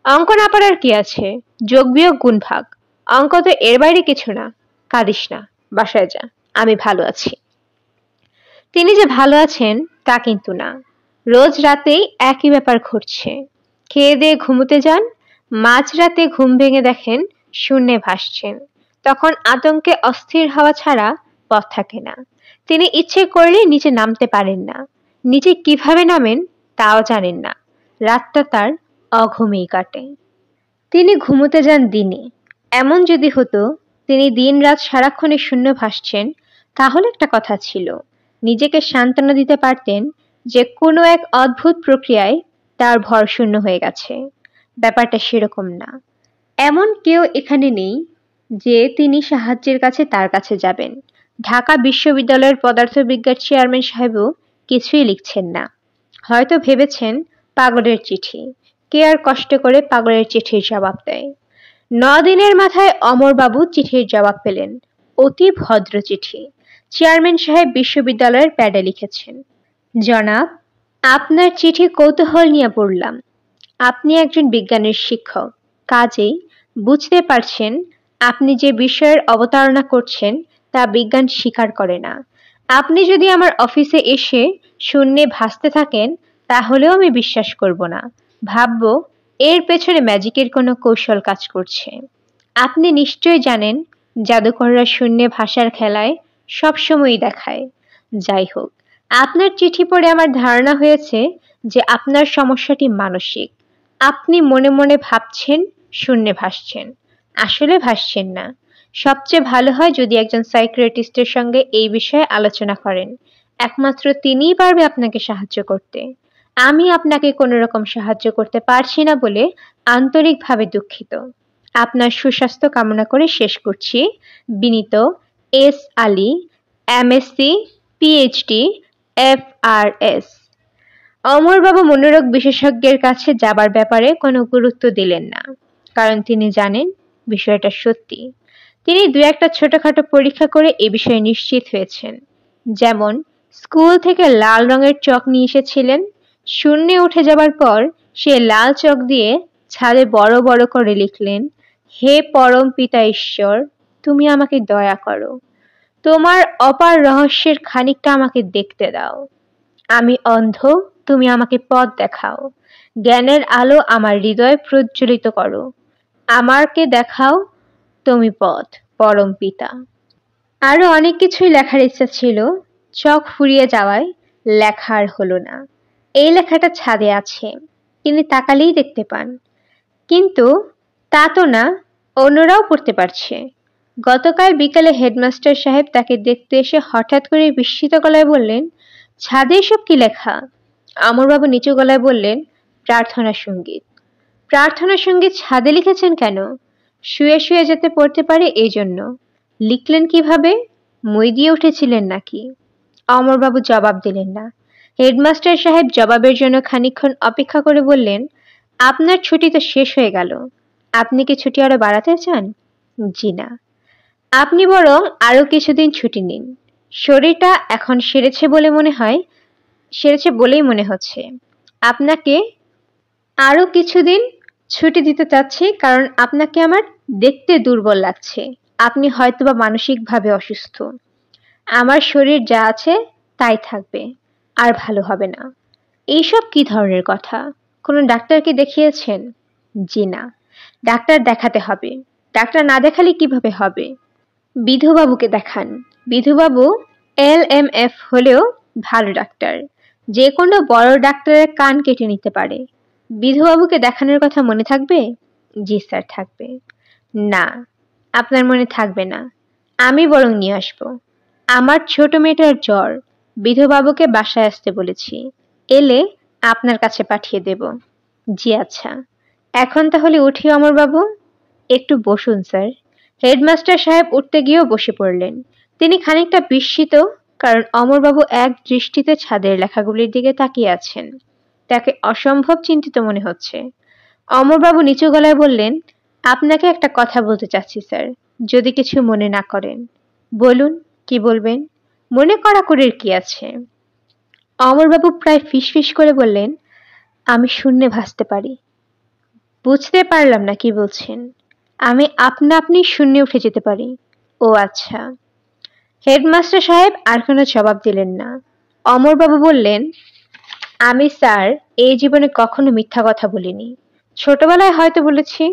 অঙ্ক না পারার কি আছে, যোগ বিয়োগ গুণ ভাগ, অঙ্ক তো এর বাইরে কিছু না। কাঁদিস না, বাসায় যা, আমি ভালো আছি। তিনি যে ভালো আছেন তা কিন্তু না। রোজ রাতেই একই ব্যাপার ঘটছে। খেয়ে দিয়ে ঘুমোতে যান, মাঝরাতে ঘুম ভেঙে দেখেন শূন্যে ভাসছেন। তখন আতঙ্কে অস্থির হওয়া ছাড়া পথ থাকে না। তিনি ইচ্ছে করলে নিচে নামতে পারেন না, নিচে কিভাবে নামেন তাও জানেন না। রাতটা তার অঘুমেই কাটে। তিনি ঘুমোতে যান দিনে। এমন যদি হতো তিনি দিন রাত সারাক্ষণে শূন্য ভাসছেন, তাহলে একটা কথা ছিল, নিজেকে সান্ত্বনা দিতে পারতেন যে কোনো এক অদ্ভুত প্রক্রিয়ায় তার ভর শূন্য হয়ে গেছে। ব্যাপারটা সেরকম না। এমন কেউ এখানে নেই যে তিনি সাহায্যের কাছে তার কাছে যাবেন। ঢাকা বিশ্ববিদ্যালয়ের পদার্থবিজ্ঞান চেয়ারম্যান সাহেবও কিছুই লিখছেন না। হয়তো ভেবেছেন পাগলের চিঠি, কে আর কষ্ট করে পাগলের চিঠির জবাব দেয়। 9 দিনের মাথায় অমরবাবু চিঠির জবাব পেলেন। অতি ভদ্র চিঠি। চেয়ারম্যান সাহেব বিশ্ববিদ্যালয়ের প্যাডে লিখেছেন, জনাব, আপনার চিঠি কৌতূহল নিয়ে পড়লাম। আপনি একজন বিজ্ঞানের শিক্ষক, কাজেই বুঝতে পারছেন আপনি যে বিষয়ের অবতারণা করছেন তা বিজ্ঞান স্বীকার করে না। আপনি যদি আমার অফিসে এসে শূন্যে ভাসতে থাকেন তাহলেও আমি বিশ্বাস করব না, ভাববো এর পেছনে ম্যাজিকের কোনো কৌশল কাজ করছে। আপনি নিশ্চয়ই জানেন জাদুকররা শূন্যে ভাষার খেলায় সবসময়ই দেখায়। যাই হোক, আপনার চিঠি পড়ে আমার ধারণা হয়েছে যে আপনার সমস্যাটি মানসিক। আপনি মনে মনে ভাবছেন শূন্যে ভাসছেন, আসলে ভাসছেন না। সবচেয়ে ভালো হয় যদি একজন সাইকিয়াট্রিস্টের সঙ্গে এই বিষয়ে আলোচনা করেন। একমাত্র তিনিই পারবে আপনাকে সাহায্য করতে। আমি আপনাকে কোনো রকম সাহায্য করতে পারছি না বলে আন্তরিকভাবে দুঃখিত। আপনার সুস্বাস্থ্য কামনা করে শেষ করছি। বিনীত S Ali, MSc, PhD, FRS। অমরবাবু মনোরোগ বিশেষজ্ঞের কাছে যাবার ব্যাপারে কোনো গুরুত্ব দিলেন না, কারণ তিনি জানেন বিষয়টা সত্যি। তিনি 2-1টা ছোটখাটো পরীক্ষা করে এ বিষয়ে নিশ্চিত হয়েছেন। যেমন স্কুল থেকে লাল রঙের চক নিয়ে এসেছিলেন। শূন্যে উঠে যাবার পর সে লাল চক দিয়ে ছাদে বড় বড় করে লিখলেন, হে পরম পিতা ঈশ্বর, তুমি আমাকে দয়া করো। তোমার অপার রহস্যের খানিকটা আমাকে দেখতে দাও। আমি অন্ধ, তুমি আমাকে পথ দেখাও। জ্ঞানের আলো আমার হৃদয় প্রজ্বলিত করো। আমাকে দেখাও তুমি পথ, পরম পিতা। আরো অনেক কিছুই লেখার ইচ্ছা ছিল, চক ফুরিয়ে যাওয়ায় লেখা আর হলো না। এই লেখাটা ছাদে আছে, তিনি তাকালেই দেখতে পান। কিন্তু তা তো না, অন্যরাও পড়তে পারছে। গতকাল বিকালে হেডমাস্টার সাহেব তাকে দেখতে এসে হঠাৎ করে বিস্মিত গলায় বললেন, ছাদে এসব কি লেখা? অমরবাবু নিচু গলায় বললেন, প্রার্থনা সঙ্গীত। প্রার্থনা সঙ্গীত ছাদে লিখেছেন কেন? শুয়ে শুয়ে যেতে পড়তে পারে এই জন্য। লিখলেন কিভাবে? মই দিয়ে উঠেছিলেন নাকি? অমরবাবু জবাব দিলেন না। হেডমাস্টার সাহেব জবাবের জন্য খানিকক্ষণ অপেক্ষা করে বললেন, আপনার ছুটি তো শেষ হয়ে গেল, আপনি কি ছুটি আরো বাড়াতে চান? জি না। আপনি বরং আরো কিছুদিন ছুটি নিন। শরীরটা এখন সেরেছে বলেই মনে হচ্ছে। আপনাকে আরো কিছুদিন ছুটি দিতে চাচ্ছি, কারণ আপনাকে আমার দেখতে দুর্বল লাগছে। আপনি হয়তোবা মানসিকভাবে অসুস্থ। আমার শরীর যা আছে তাই থাকবে, আর ভালো হবে না। এইসব কি ধরনের কথা? কোনো ডাক্তারকে দেখিয়েছেন? জি না। ডাক্তার দেখাতে হবে। ডাক্তার না দেখালে কিভাবে হবে? বিধুবাবুকে দেখান। বিধুবাবু LMF হলেও ভালো ডাক্তার। যে কোনো বড় ডাক্তারের কান কেটে নিতে পারে। বিধুবাবুকে দেখানোর কথা মনে থাকবে? জি স্যার, থাকবে। না, আপনার মনে থাকবে না। আমি বরং নিয়ে আসবো। আমার ছোট মেয়েটার জ্বর। বিধুবাবুকে বাসায় আসতে বলেছি। এলে আপনার কাছে পাঠিয়ে দেব। জি আচ্ছা। এখন তাহলে উঠি অমরবাবু? একটু বসুন স্যার। হেডমাস্টার সাহেব উঠতে গিয়েও বসে পড়লেন। তিনি খানিকটা বিস্মিত, কারণ অমরবাবু এক দৃষ্টিতে ছাদের লেখাগুলির দিকে তাকিয়ে আছেন। তাকে অসম্ভব চিন্তিত মনে হচ্ছে। অমরবাবু নিচু গলায় বললেন, আপনাকে একটা কথা বলতে চাচ্ছি স্যার, যদি কিছু মনে না করেন। বলুন, কি বলবেন? মনে কড়াকড়ির কি আছে? অমরবাবু প্রায় ফিসফিস করে বললেন, আমি শূন্যে ভাসতে পারি। বুঝতে পারলাম না কি বলছেন। আমি আপনি শূন্যে উঠে যেতে পারি। ও আচ্ছা। হেডমাস্টার সাহেব আর কোনো জবাব দিলেন না। অমরবাবু বললেন, আমি স্যার এই জীবনে কখনো মিথ্যা কথা বলিনি। ছোটবেলায় হয়তো বলেছি,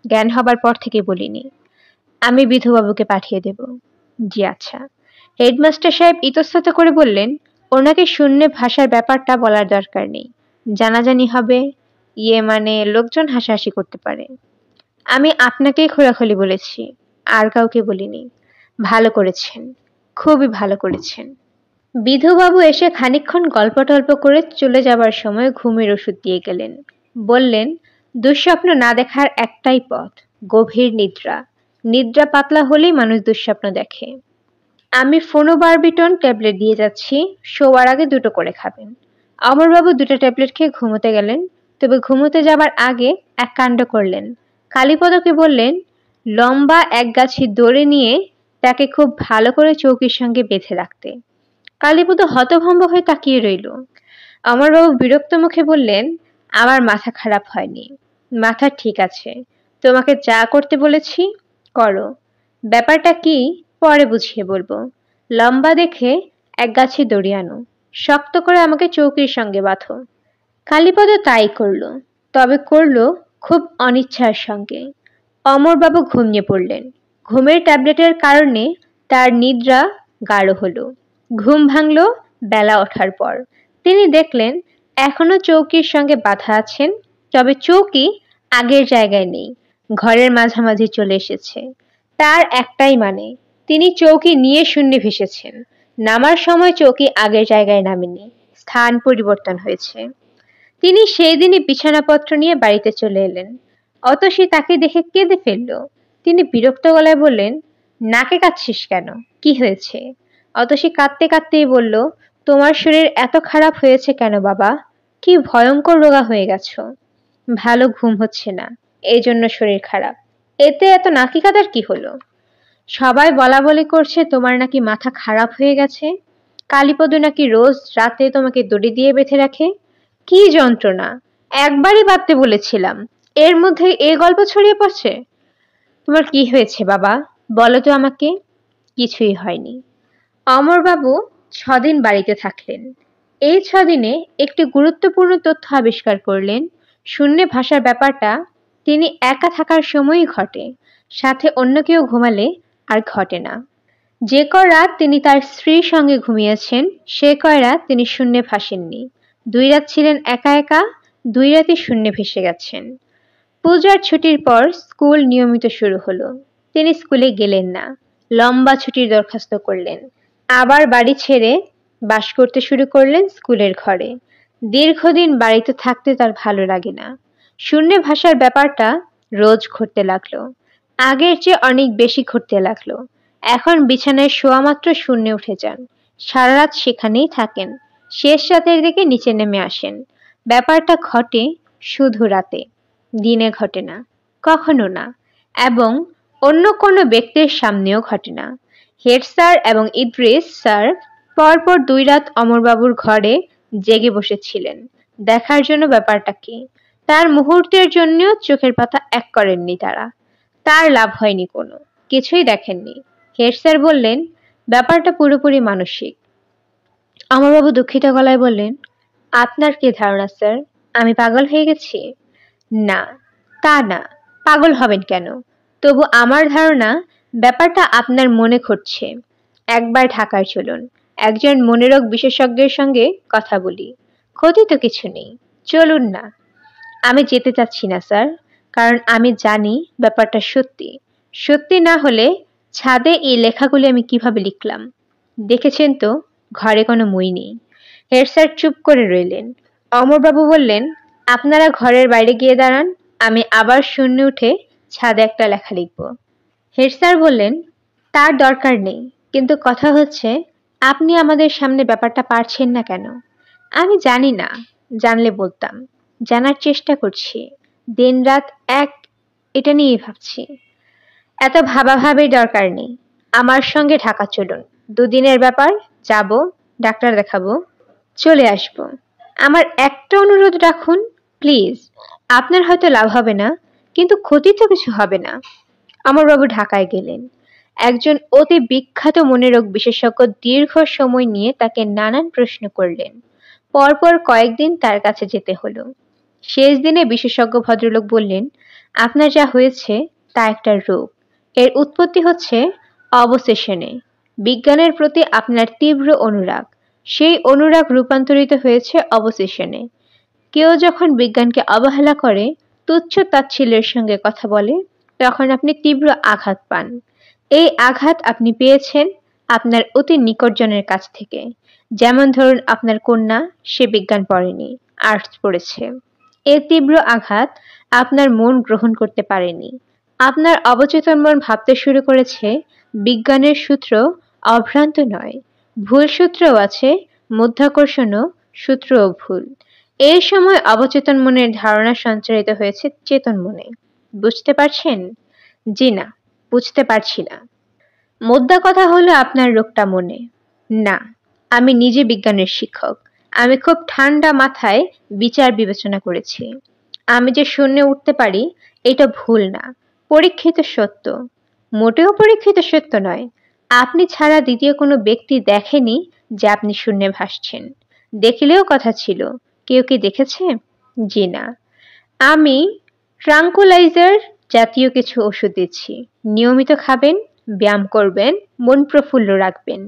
জ্ঞান হবার পর থেকে বলিনি। আমি বিধুবাবুকে পাঠিয়ে দেব। জি আচ্ছা। হেডমাস্টার সাহেব ইতস্তত করে বললেন, ওনাকে শূন্যে ভাষার ব্যাপারটা বলার দরকার নেই। জানাজানি হবে, মানে লোকজন হাসাহাসি করতে পারে। আমি আপনাকেই খোলাখুলি বলেছি, আর কাউকে বলিনি। ভালো করেছেন, খুবই ভালো করেছেন। বিধুবাবু এসে খানিকক্ষণ গল্প টল্প করে চলে যাবার সময় ঘুমের ওষুধ দিয়ে গেলেন। বললেন, দুঃস্বপ্ন না দেখার একটাই পথ, গভীর নিদ্রা। নিদ্রা পাতলা হলেই মানুষ দুঃস্বপ্ন দেখে। আমি ফোনোবারবিটন ট্যাবলেট দিয়ে যাচ্ছি, শোয়ার আগে 2টো করে খাবেন। অমরবাবু 2টা ট্যাবলেট খেয়ে ঘুমোতে গেলেন। তবে ঘুমোতে যাবার আগে এক কাণ্ড করলেন। কালীপদকে বললেন, লম্বা এক গাছি দড়ি নিয়ে তাকে খুব ভালো করে চৌকির সঙ্গে বেঁধে রাখতে। কালীপদ হতভম্ব হয়ে তাকিয়ে রইল। অমরবাবু বিরক্ত মুখে বললেন, আমার মাথা খারাপ হয়নি, মাথা ঠিক আছে। তোমাকে যা করতে বলেছি করো। ব্যাপারটা কি পরে বুঝিয়ে বলবো। লম্বা দেখে এক গাছি দড়ি আনো, শক্ত করে আমাকে চৌকির সঙ্গে বাঁধো। কালীপদ তাই করল, তবে করল খুব অনিচ্ছার সঙ্গে। অমরবাবু ঘুমিয়ে পড়লেন। ঘুমের ট্যাবলেটের কারণে তার নিদ্রা গাঢ় হলো। ঘুম ভাঙল বেলা ওঠার পর। তিনি দেখলেন এখনো চৌকির সঙ্গে বাঁধা আছেন, তবে চৌকি আগের জায়গায় নেই, ঘরের মাঝামাঝি চলে এসেছে। তার একটাই মানে, তিনি চৌকি নিয়ে শূন্যে ভেসেছেন। নামার সময় চৌকি আগের জায়গায় নামেনি, স্থান পরিবর্তন হয়েছে। তিনি সেই দিনই বিছানাপত্র নিয়ে বাড়িতে চলে এলেন। অতসী তাকে দেখে কেঁদে ফেলল। তিনি বিরক্ত গলায় বললেন, নাকে কাঁদছিস কেন? কি হয়েছে? অতসী কাঁদতে কাঁদতেই বলল, তোমার শরীর এত খারাপ হয়েছে কেন বাবা? কি ভয়ঙ্কর রোগা হয়ে গেছো। ভালো ঘুম হচ্ছে না, এই জন্য শরীর খারাপ। এতে এত নাকি কাঁদার কি হলো? সবাই বলা বলি করছে তোমার নাকি মাথা খারাপ হয়ে গেছে। কালীপদ নাকি রোজ রাতে তোমাকে দড়ি দিয়ে বেঁধে রাখে। কি যন্ত্রণা! একবারই বাঁধতে বলেছিলাম, এর মধ্যে এই গল্প ছড়িয়ে পড়ছে। তোমার কি হয়েছে বাবা, বলো তো আমাকে। কিছুই হয়নি। অমরবাবু 6 দিন বাড়িতে থাকলেন। এই 6 দিনে একটি গুরুত্বপূর্ণ তথ্য আবিষ্কার করলেন। শূন্যে ভাষার ব্যাপারটা তিনি একা থাকার সময়ই ঘটে, সাথে অন্য কেউ ঘুমালে আর ঘটে না। যে কয় রাত তিনি তার স্ত্রীর সঙ্গে ঘুমিয়েছেন, সে কয় রাত তিনি শূন্যে ভাসেননি। 2 রাত ছিলেন একা একা, 2 রাতই শূন্যে ভেসে গেছেন। পূজার ছুটির পর স্কুল নিয়মিত শুরু হলো। তিনি স্কুলে গেলেন না, লম্বা ছুটির দরখাস্ত করলেন। আবার বাড়ি ছেড়ে বাস করতে শুরু করলেন স্কুলের ঘরে। দীর্ঘদিন বাড়িতে থাকতে তার ভালো লাগে না। শূন্যে ভাষার ব্যাপারটা রোজ ঘটতে লাগলো। আগের চেয়ে অনেক বেশি ঘটতে লাগলো। এখন বিছানায় শোয়া মাত্র শূন্যে উঠে যান। সারা রাত সেখানেই থাকেন। শেষ রাতের দিকে নিচে নেমে আসেন। ব্যাপারটা ঘটে শুধু রাতে, দিনে ঘটে না, কখনো না। এবং অন্য কোনো ব্যক্তির সামনেও ঘটে না। হেড স্যার এবং ইদ্রিস স্যার পরপর 2 রাত অমরবাবুর ঘরে জেগে বসেছিলেন দেখার জন্য ব্যাপারটা কি। তার মুহূর্তের জন্যও চোখের পাতা এক করেননি তারা। তার লাভ হয়নি কোনো, কিছুই দেখেননি। হেড স্যার বললেন, ব্যাপারটা পুরোপুরি মানসিক। অমরবাবু দুঃখিত গলায় বললেন, আপনার কি ধারণা স্যার, আমি পাগল হয়ে গেছি? না, তা না, পাগল হবেন কেন? তবু আমার ধারণা ব্যাপারটা আপনার মনে ঘটছে। একবার ঢাকায় চলুন, একজন মনোরোগ বিশেষজ্ঞের সঙ্গে কথা বলি। ক্ষতি তো কিছু নেই, চলুন না। আমি যেতে চাচ্ছি না স্যার, কারণ আমি জানি ব্যাপারটা সত্যি। সত্যি না হলে ছাদে এই লেখাগুলি আমি কিভাবে লিখলাম? দেখেছেন তো, ঘরে কোনো মই নেই। হেড স্যার চুপ করে রইলেন। অমরবাবু বললেন, আপনারা ঘরের বাইরে গিয়ে দাঁড়ান, আমি আবার শূন্যে উঠে ছাদে একটা লেখা লিখব। হেড স্যার বললেন, তার দরকার নেই, কিন্তু কথা হচ্ছে আপনি আমাদের সামনে ব্যাপারটা পারছেন না কেন? আমি জানি না, জানলে বলতাম। জানার চেষ্টা করছি, দিনরাত এক এটা নিয়েই ভাবছি। এত ভাবাভাবির দরকার নেই। আমার সঙ্গে ঢাকা চলুন, 2 দিনের ব্যাপার, যাব, ডাক্তার দেখাবো, চলে আসব। আমার একটা অনুরোধ রাখুন প্লিজ। আপনার হয়তো লাভ হবে না, কিন্তু ক্ষতি তো কিছু হবে না। অমরবাবু ঢাকায় গেলেন। একজন অতি বিখ্যাত মনোরোগ বিশেষজ্ঞ দীর্ঘ সময় নিয়ে তাকে নানান প্রশ্ন করলেন। পরপর কয়েকদিন তার কাছে যেতে হলো। শেষ দিনে বিশেষজ্ঞ ভদ্রলোক বললেন, আপনার যা হয়েছে তা একটা রোগ। এর উৎপত্তি হচ্ছে অবসেশনে। বিজ্ঞানের প্রতি আপনার তীব্র অনুরাগ, সেই অনুরাগ রূপান্তরিত হয়েছে অবসেশনে। কেউ যখন বিজ্ঞানকে অবহেলা করে, তুচ্ছ তাচ্ছিল্যের সঙ্গে কথা বলে, তখন আপনি তীব্র আঘাত পান। এই আঘাত আপনি পেয়েছেন আপনার অতি নিকটজনের কাছ থেকে। যেমন ধরুন আপনার কন্যা, সে বিজ্ঞান পড়েনি, আর্টস পড়েছে। এই তীব্র আঘাত আপনার মন গ্রহণ করতে পারেনি। আপনার অবচেতন মন ভাবতে শুরু করেছে বিজ্ঞানের সূত্র অভ্রান্ত নয়, ভুল সূত্রও আছে, মধ্যাকর্ষণও সূত্রও ভুল। এই সময় অবচেতন মনের ধারণা সঞ্চারিত হয়েছে চেতন মনে। বুঝতে পারছেন? জি না, বুঝতে পারছি না। মোদ্দা কথা হলো আপনার রোগটা মনে। না, আমি নিজে বিজ্ঞানের শিক্ষক। আমি খুব ঠান্ডা মাথায় বিচার বিবেচনা করেছি। আমি যে শূন্যে উঠতে পারি, এটা ভুল না, পরীক্ষিত সত্য। মোটেও পরীক্ষিত সত্য নয়। আপনি ছাড়া দ্বিতীয় কোনো ব্যক্তি দেখেনি যে আপনি শূন্যে ভাসছেন। দেখলেও কথা ছিল, কেউ কি দেখেছে? জি না। আমি ট্রাঙ্কুলাইজার জাতীয় কিছু ওষুধ দিচ্ছি। নিয়মিত খাবেন, ব্যায়াম করবেন, মন প্রফুল্ল রাখবেন।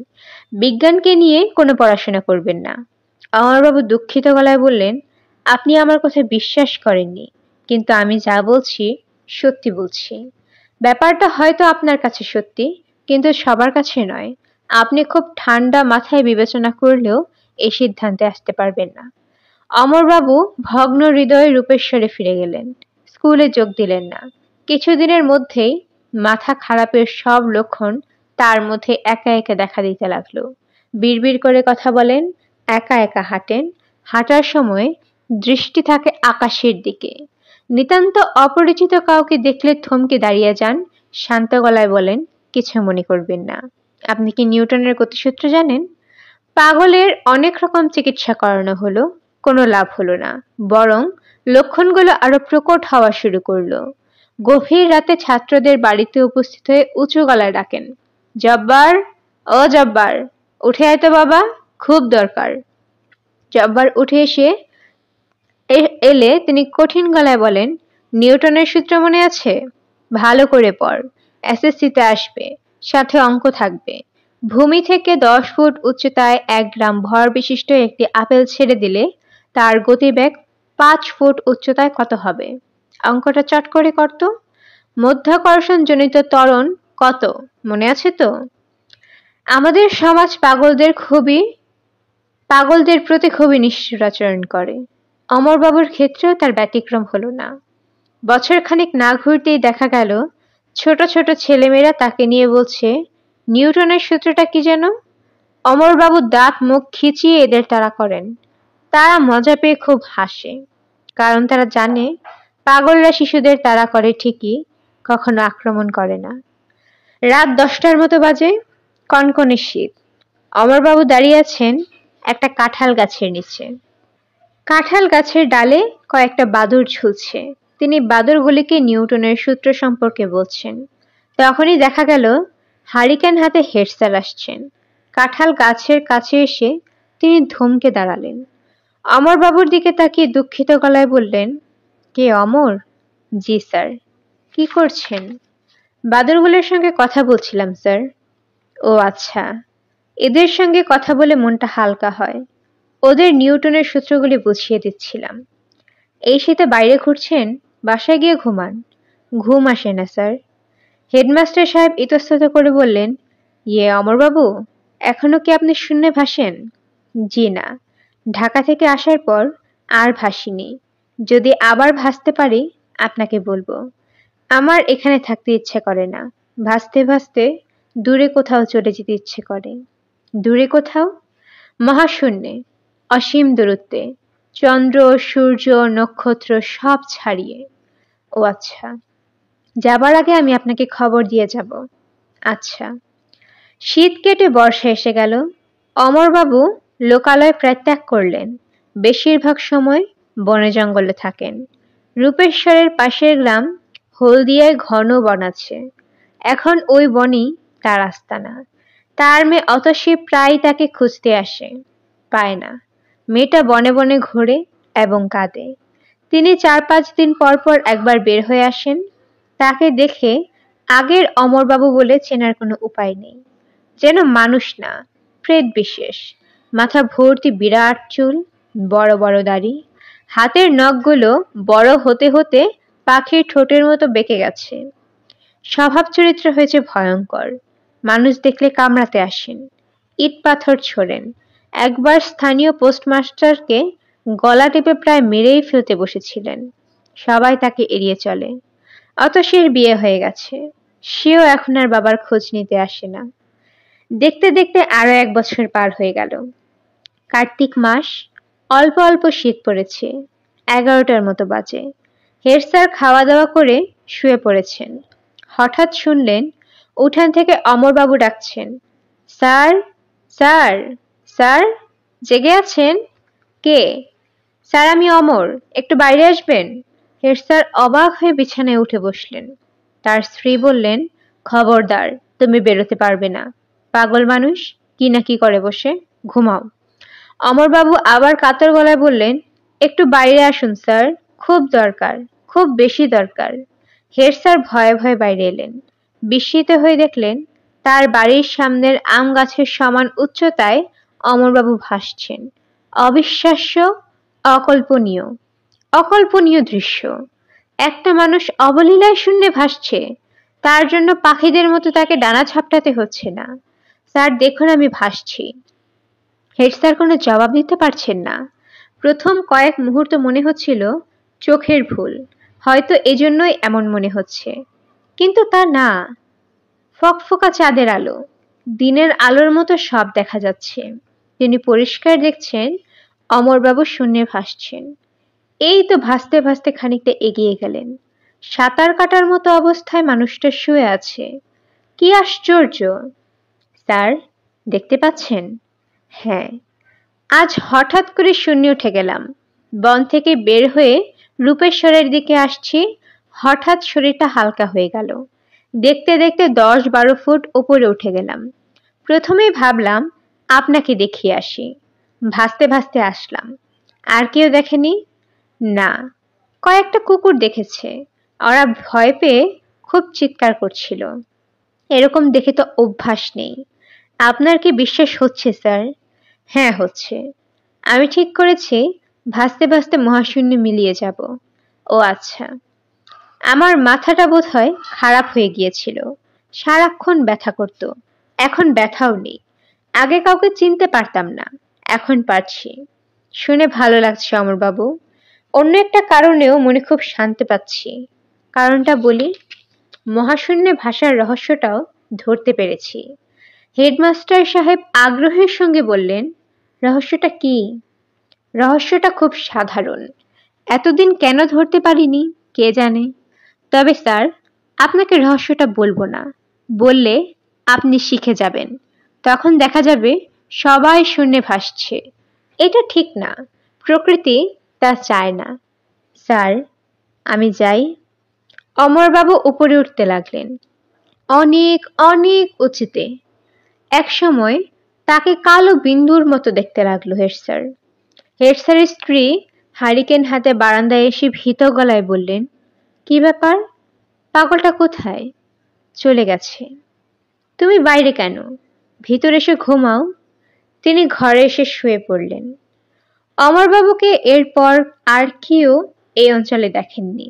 বিজ্ঞানকে নিয়ে কোনো পড়াশোনা করবেন না। অমরবাবু দুঃখিত গলায় বললেন, আপনি আমার কথা বিশ্বাস করেননি, কিন্তু আমি যা বলছি সত্যি বলছি। ব্যাপারটা হয়তো আপনার কাছে সত্যি, কিন্তু সবার কাছে নয়। আপনি খুব ঠান্ডা মাথায় বিবেচনা করলেও এই সিদ্ধান্তে আসতে পারবেন না। অমরবাবু ভগ্ন হৃদয়ে রূপেশ্বরে ফিরে গেলেন। স্কুলে যোগ দিলেন না। কিছুদিনের মধ্যেই মাথা খারাপের সব লক্ষণ তার মধ্যে একা একা দেখা দিতে লাগলো। বিড়বিড় করে কথা বলেন, একা একা হাঁটেন। হাঁটার সময় দৃষ্টি থাকে আকাশের দিকে। নিতান্ত অপরিচিত কাউকে দেখলে থমকে দাঁড়িয়ে যান, শান্ত গলায় বলেন, কিছু মনে করবেন না। আপনি কি নিউটনের গতিসূত্র জানেন? পাগলের অনেক রকম চিকিৎসা করানো হলো, কোনো লাভ হলো না, বরং লক্ষণগুলো আরো প্রকট হওয়া শুরু করলো। গভীর রাতে ছাত্রদের বাড়িতে উপস্থিত হয়ে উঁচু গলায় ডাকেন, জব্বার, ও জব্বার, উঠে আয় তো বাবা, খুব দরকার। জব্বার উঠে এলে তিনি কঠিন গলায় বলেন, নিউটনের সূত্র মনে আছে? ভালো করে পড়, এসএসসিতে আসবে, সাথে অঙ্ক থাকবে। ভূমি থেকে 10 ফুট উচ্চতায় 1 গ্রাম ভর বিশিষ্ট একটি আপেল ছেড়ে দিলে তার গতিবেগ 5 ফুট উচ্চতায় কত হবে? অঙ্কটা চট করে করত। মধ্যাকর্ষণ জনিত ত্বরণ কত মনে আছে তো? আমাদের সমাজ পাগলদের প্রতি খুবই নিষ্ঠুর আচরণ করে। অমরবাবুর ক্ষেত্রেও তার ব্যতিক্রম হলো না। বছরখানেক না ঘুরতেই দেখা গেল ছোট ছোট ছেলেমেয়েরা তাকে নিয়ে বলছে, নিউটনের সূত্রটা কি যেন? অমরবাবু দাঁত মুখ খিচিয়ে এদের তাড়া করেন। তারা মজা পেয়ে খুব হাসে, কারণ তারা জানে পাগলরা শিশুদের তাড়া করে ঠিকই, কখনো আক্রমণ করে না। রাত 10টার মতো বাজে, কনকনে শীত। অমরবাবু দাঁড়িয়ে আছেন একটা কাঁঠাল গাছের নিচে। কাঁঠাল গাছের ডালে কয়েকটা বাদুড় ঝুলছে। তিনি বাদুড়গুলিকে নিউটনের সূত্র সম্পর্কে বলছেন। তখনই দেখা গেল হারিকেন হাতে হেড স্যার আসছেন। কাঁঠাল গাছের কাছে এসে তিনি ধমকে দাঁড়ালেন। অমরবাবুর দিকে তাকিয়ে দুঃখিত গলায় বললেন, কে অমর? জি স্যার। কি করছেন? বাদুড়গুলোর সঙ্গে কথা বলছিলাম স্যার। ও আচ্ছা, এদের সঙ্গে কথা বলে মনটা হালকা হয়। ওদের নিউটনের সূত্রগুলি বুঝিয়ে দিচ্ছিলাম। এই শীতে বাইরে ঘুরছেন, বাসায় গিয়ে ঘুমান। ঘুম আসে না স্যার। হেডমাস্টার সাহেব ইতস্তত করে বললেন, ইয়ে অমরবাবু, এখনো কি আপনি শূন্যে ভাসেন? জি না, ঢাকা থেকে আসার পর আর ভাসিনি। যদি আবার ভাসতে পারি আপনাকে বলবো। আমার এখানে থাকতে ইচ্ছে করে না। ভাসতে ভাসতে দূরে কোথাও চলে যেতে ইচ্ছে করে। দূরে কোথাও? মহাশূন্যে, অসীম দূরত্বে, চন্দ্র, সূর্য, নক্ষত্র সব ছাড়িয়ে। ও আচ্ছা, যাবার আগে আমি আপনাকে খবর দিয়ে যাব। আচ্ছা। শীত কেটে বর্ষা এসে গেল। অমরবাবু লোকালয় প্রায় ত্যাগ করলেন। বেশিরভাগ সময় বনে জঙ্গলে থাকেন। রূপেশ্বরের পাশের গ্রাম হলদিয়ায় ঘন বন আছে। এখন ওই বনই তার আস্তানা। তার মেয়ে অতসী প্রায় তাকে খুঁজতে আসে, পায় না। মেয়েটা বনে বনে ঘোরে এবং কাঁদে। তিনি 4-5 দিন পর পর একবার বের হয়ে আসেন। তাকে দেখে আগের অমরবাবু বলে চেনার কোনো উপায় নেই। যেন মানুষ না, প্রেত বিশেষ। মাথা ভর্তি বিরাট চুল, বড় বড় দাড়ি, হাতের নখগুলো বড় হতে হতে পাখির ঠোঁটের মতো বেঁকে গেছে। স্বভাব চরিত্র হয়েছে ভয়ঙ্কর। মানুষ দেখলে কামড়াতে আসেন, ইট পাথর ছোড়েন। একবার স্থানীয় পোস্টমাস্টারকে গলা টিপে প্রায় মেরেই ফেলতে বসেছিলেন। সবাই তাকে এড়িয়ে চলে। অতসীর বিয়ে হয়ে গেছে। সেও এখন আর বাবার খোঁজ নিতে আসে না। দেখতে দেখতে আরো 1 বছর পার হয়ে গেল। কার্তিক মাস, অল্প অল্প শীত পড়েছে। 11টার মতো বাজে। হেড স্যার খাওয়া দাওয়া করে শুয়ে পড়েছেন। হঠাৎ শুনলেন উঠান থেকে অমরবাবু ডাকছেন, স্যার, স্যার, স্যার, জেগে আছেন? কে? স্যার, আমি অমর, একটু বাইরে আসবেন? হেড স্যার অবাক হয়ে বিছানায় উঠে বসলেন। তার স্ত্রী বললেন, খবরদার, তুমি বেরোতে পারবে না। পাগল মানুষ, কি না কি করে বসে, ঘুমাও। অমরবাবু আবার কাতর গলায় বললেন, একটু বাইরে আসুন স্যার, খুব দরকার, খুব বেশি দরকার। হেড স্যার ভয়ে ভয়ে বাইরে এলেন। বিস্মিত হয়ে দেখলেন তার বাড়ির সামনের আম গাছের সমান উচ্চতায় অমরবাবু ভাসছেন। অবিশ্বাস্য, অকল্পনীয়, অকল্পনীয় দৃশ্য। একটা মানুষ অবলীলায় শূন্যে ভাসছে, তার জন্য পাখিদের মতো তাকে ডানা ঝাপটাতে হচ্ছে না। স্যার দেখুন, আমি ভাসছি। হেড স্যার কোনো জবাব দিতে পারছেন না। প্রথম কয়েক মুহূর্ত মনে হচ্ছিল চোখের ভুল, হয়তো এজন্যই এমন মনে হচ্ছে। কিন্তু তা না, ফকফকা চাঁদের আলো, দিনের আলোর মতো সব দেখা যাচ্ছে। তিনি পরিষ্কার দেখছেন অমরবাবু শূন্যে ভাসছেন। এই তো ভাসতে ভাসতে খানিকটা এগিয়ে গেলেন। সাঁতার কাটার মতো অবস্থায় মানুষটা শুয়ে আছে। কি আশ্চর্য! স্যার, দেখতে পাচ্ছেন? হ্যাঁ। আজ হঠাৎ করে শূন্যে উঠে গেলাম। বন থেকে বের হয়ে রূপেশ্বরের দিকে আসছি, হঠাৎ শরীরটা হালকা হয়ে গেল। দেখতে দেখতে 10-12 ফুট উপরে উঠে গেলাম। প্রথমেই ভাবলাম আপনাকে দেখিয়ে আসি। ভাসতে ভাসতে আসলাম। আর কেউ দেখেনি? না, কয়েকটা কুকুর দেখেছে। ওরা ভয় পেয়ে খুব চিৎকার করছিল। এরকম দেখে তো অভ্যাস নেই। আপনার কি বিশ্বাস হচ্ছে স্যার? হ্যাঁ, হচ্ছে। আমি ঠিক করেছি ভাসতে ভাসতে মহাশূন্যে মিলিয়ে যাব। ও আচ্ছা। আমার মাথাটা বোধহয় খারাপ হয়ে গিয়েছিল। সারাক্ষণ ব্যথা করত। এখন ব্যথাও নেই। আগে কাউকে চিনতে পারতাম না, এখন পারছি। শুনে ভালো লাগছে অমরবাবু। অন্য একটা কারণেও মনে খুব শান্তি পাচ্ছি। কারণটা বলি। মহাশূন্যে ভাষার রহস্যটাও ধরতে পেরেছি। হেডমাস্টার সাহেব আগ্রহের সঙ্গে বললেন, রহস্যটা কি? রহস্যটা খুব সাধারণ। এতদিন কেন ধরতে পারিনি কে জানে। তবে স্যার, আপনাকে রহস্যটা বলবো না, বললে আপনি শিখে যাবেন। তখন দেখা যাবে সবাই শূন্যে ভাসছে। এটা ঠিক না, প্রকৃতি তা চায় না। স্যার, আমি যাই। অমরবাবু উপরে উঠতে লাগলেন, অনেক অনেক উঁচুতে। একসময় তাকে কালো বিন্দুর মতো দেখতে লাগলো হেড স্যার। হেড স্যারের স্ত্রী হারিকেন হাতে বারান্দায় এসে ভীত গলায় বললেন, কি ব্যাপার, পাগলটা কোথায়? চলে গেছে। তুমি বাইরে কেন? ভিতরে এসে ঘুমাও। তিনি ঘরে এসে শুয়ে পড়লেন। অমরবাবুকে এরপর আর কেউ এই অঞ্চলে দেখেননি।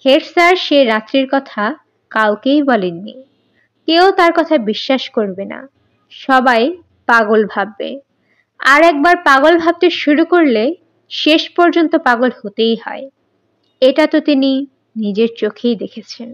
হেড স্যার সে রাত্রির কথা কাউকেই বলেননি। কেউ তার কথা বিশ্বাস করবে না, সবাই পাগল ভাববে। আর একবার পাগল ভাবতে শুরু করলে শেষ পর্যন্ত পাগল হতেই হয়। এটা তো তিনি নিজের চোখেই দেখেছেন।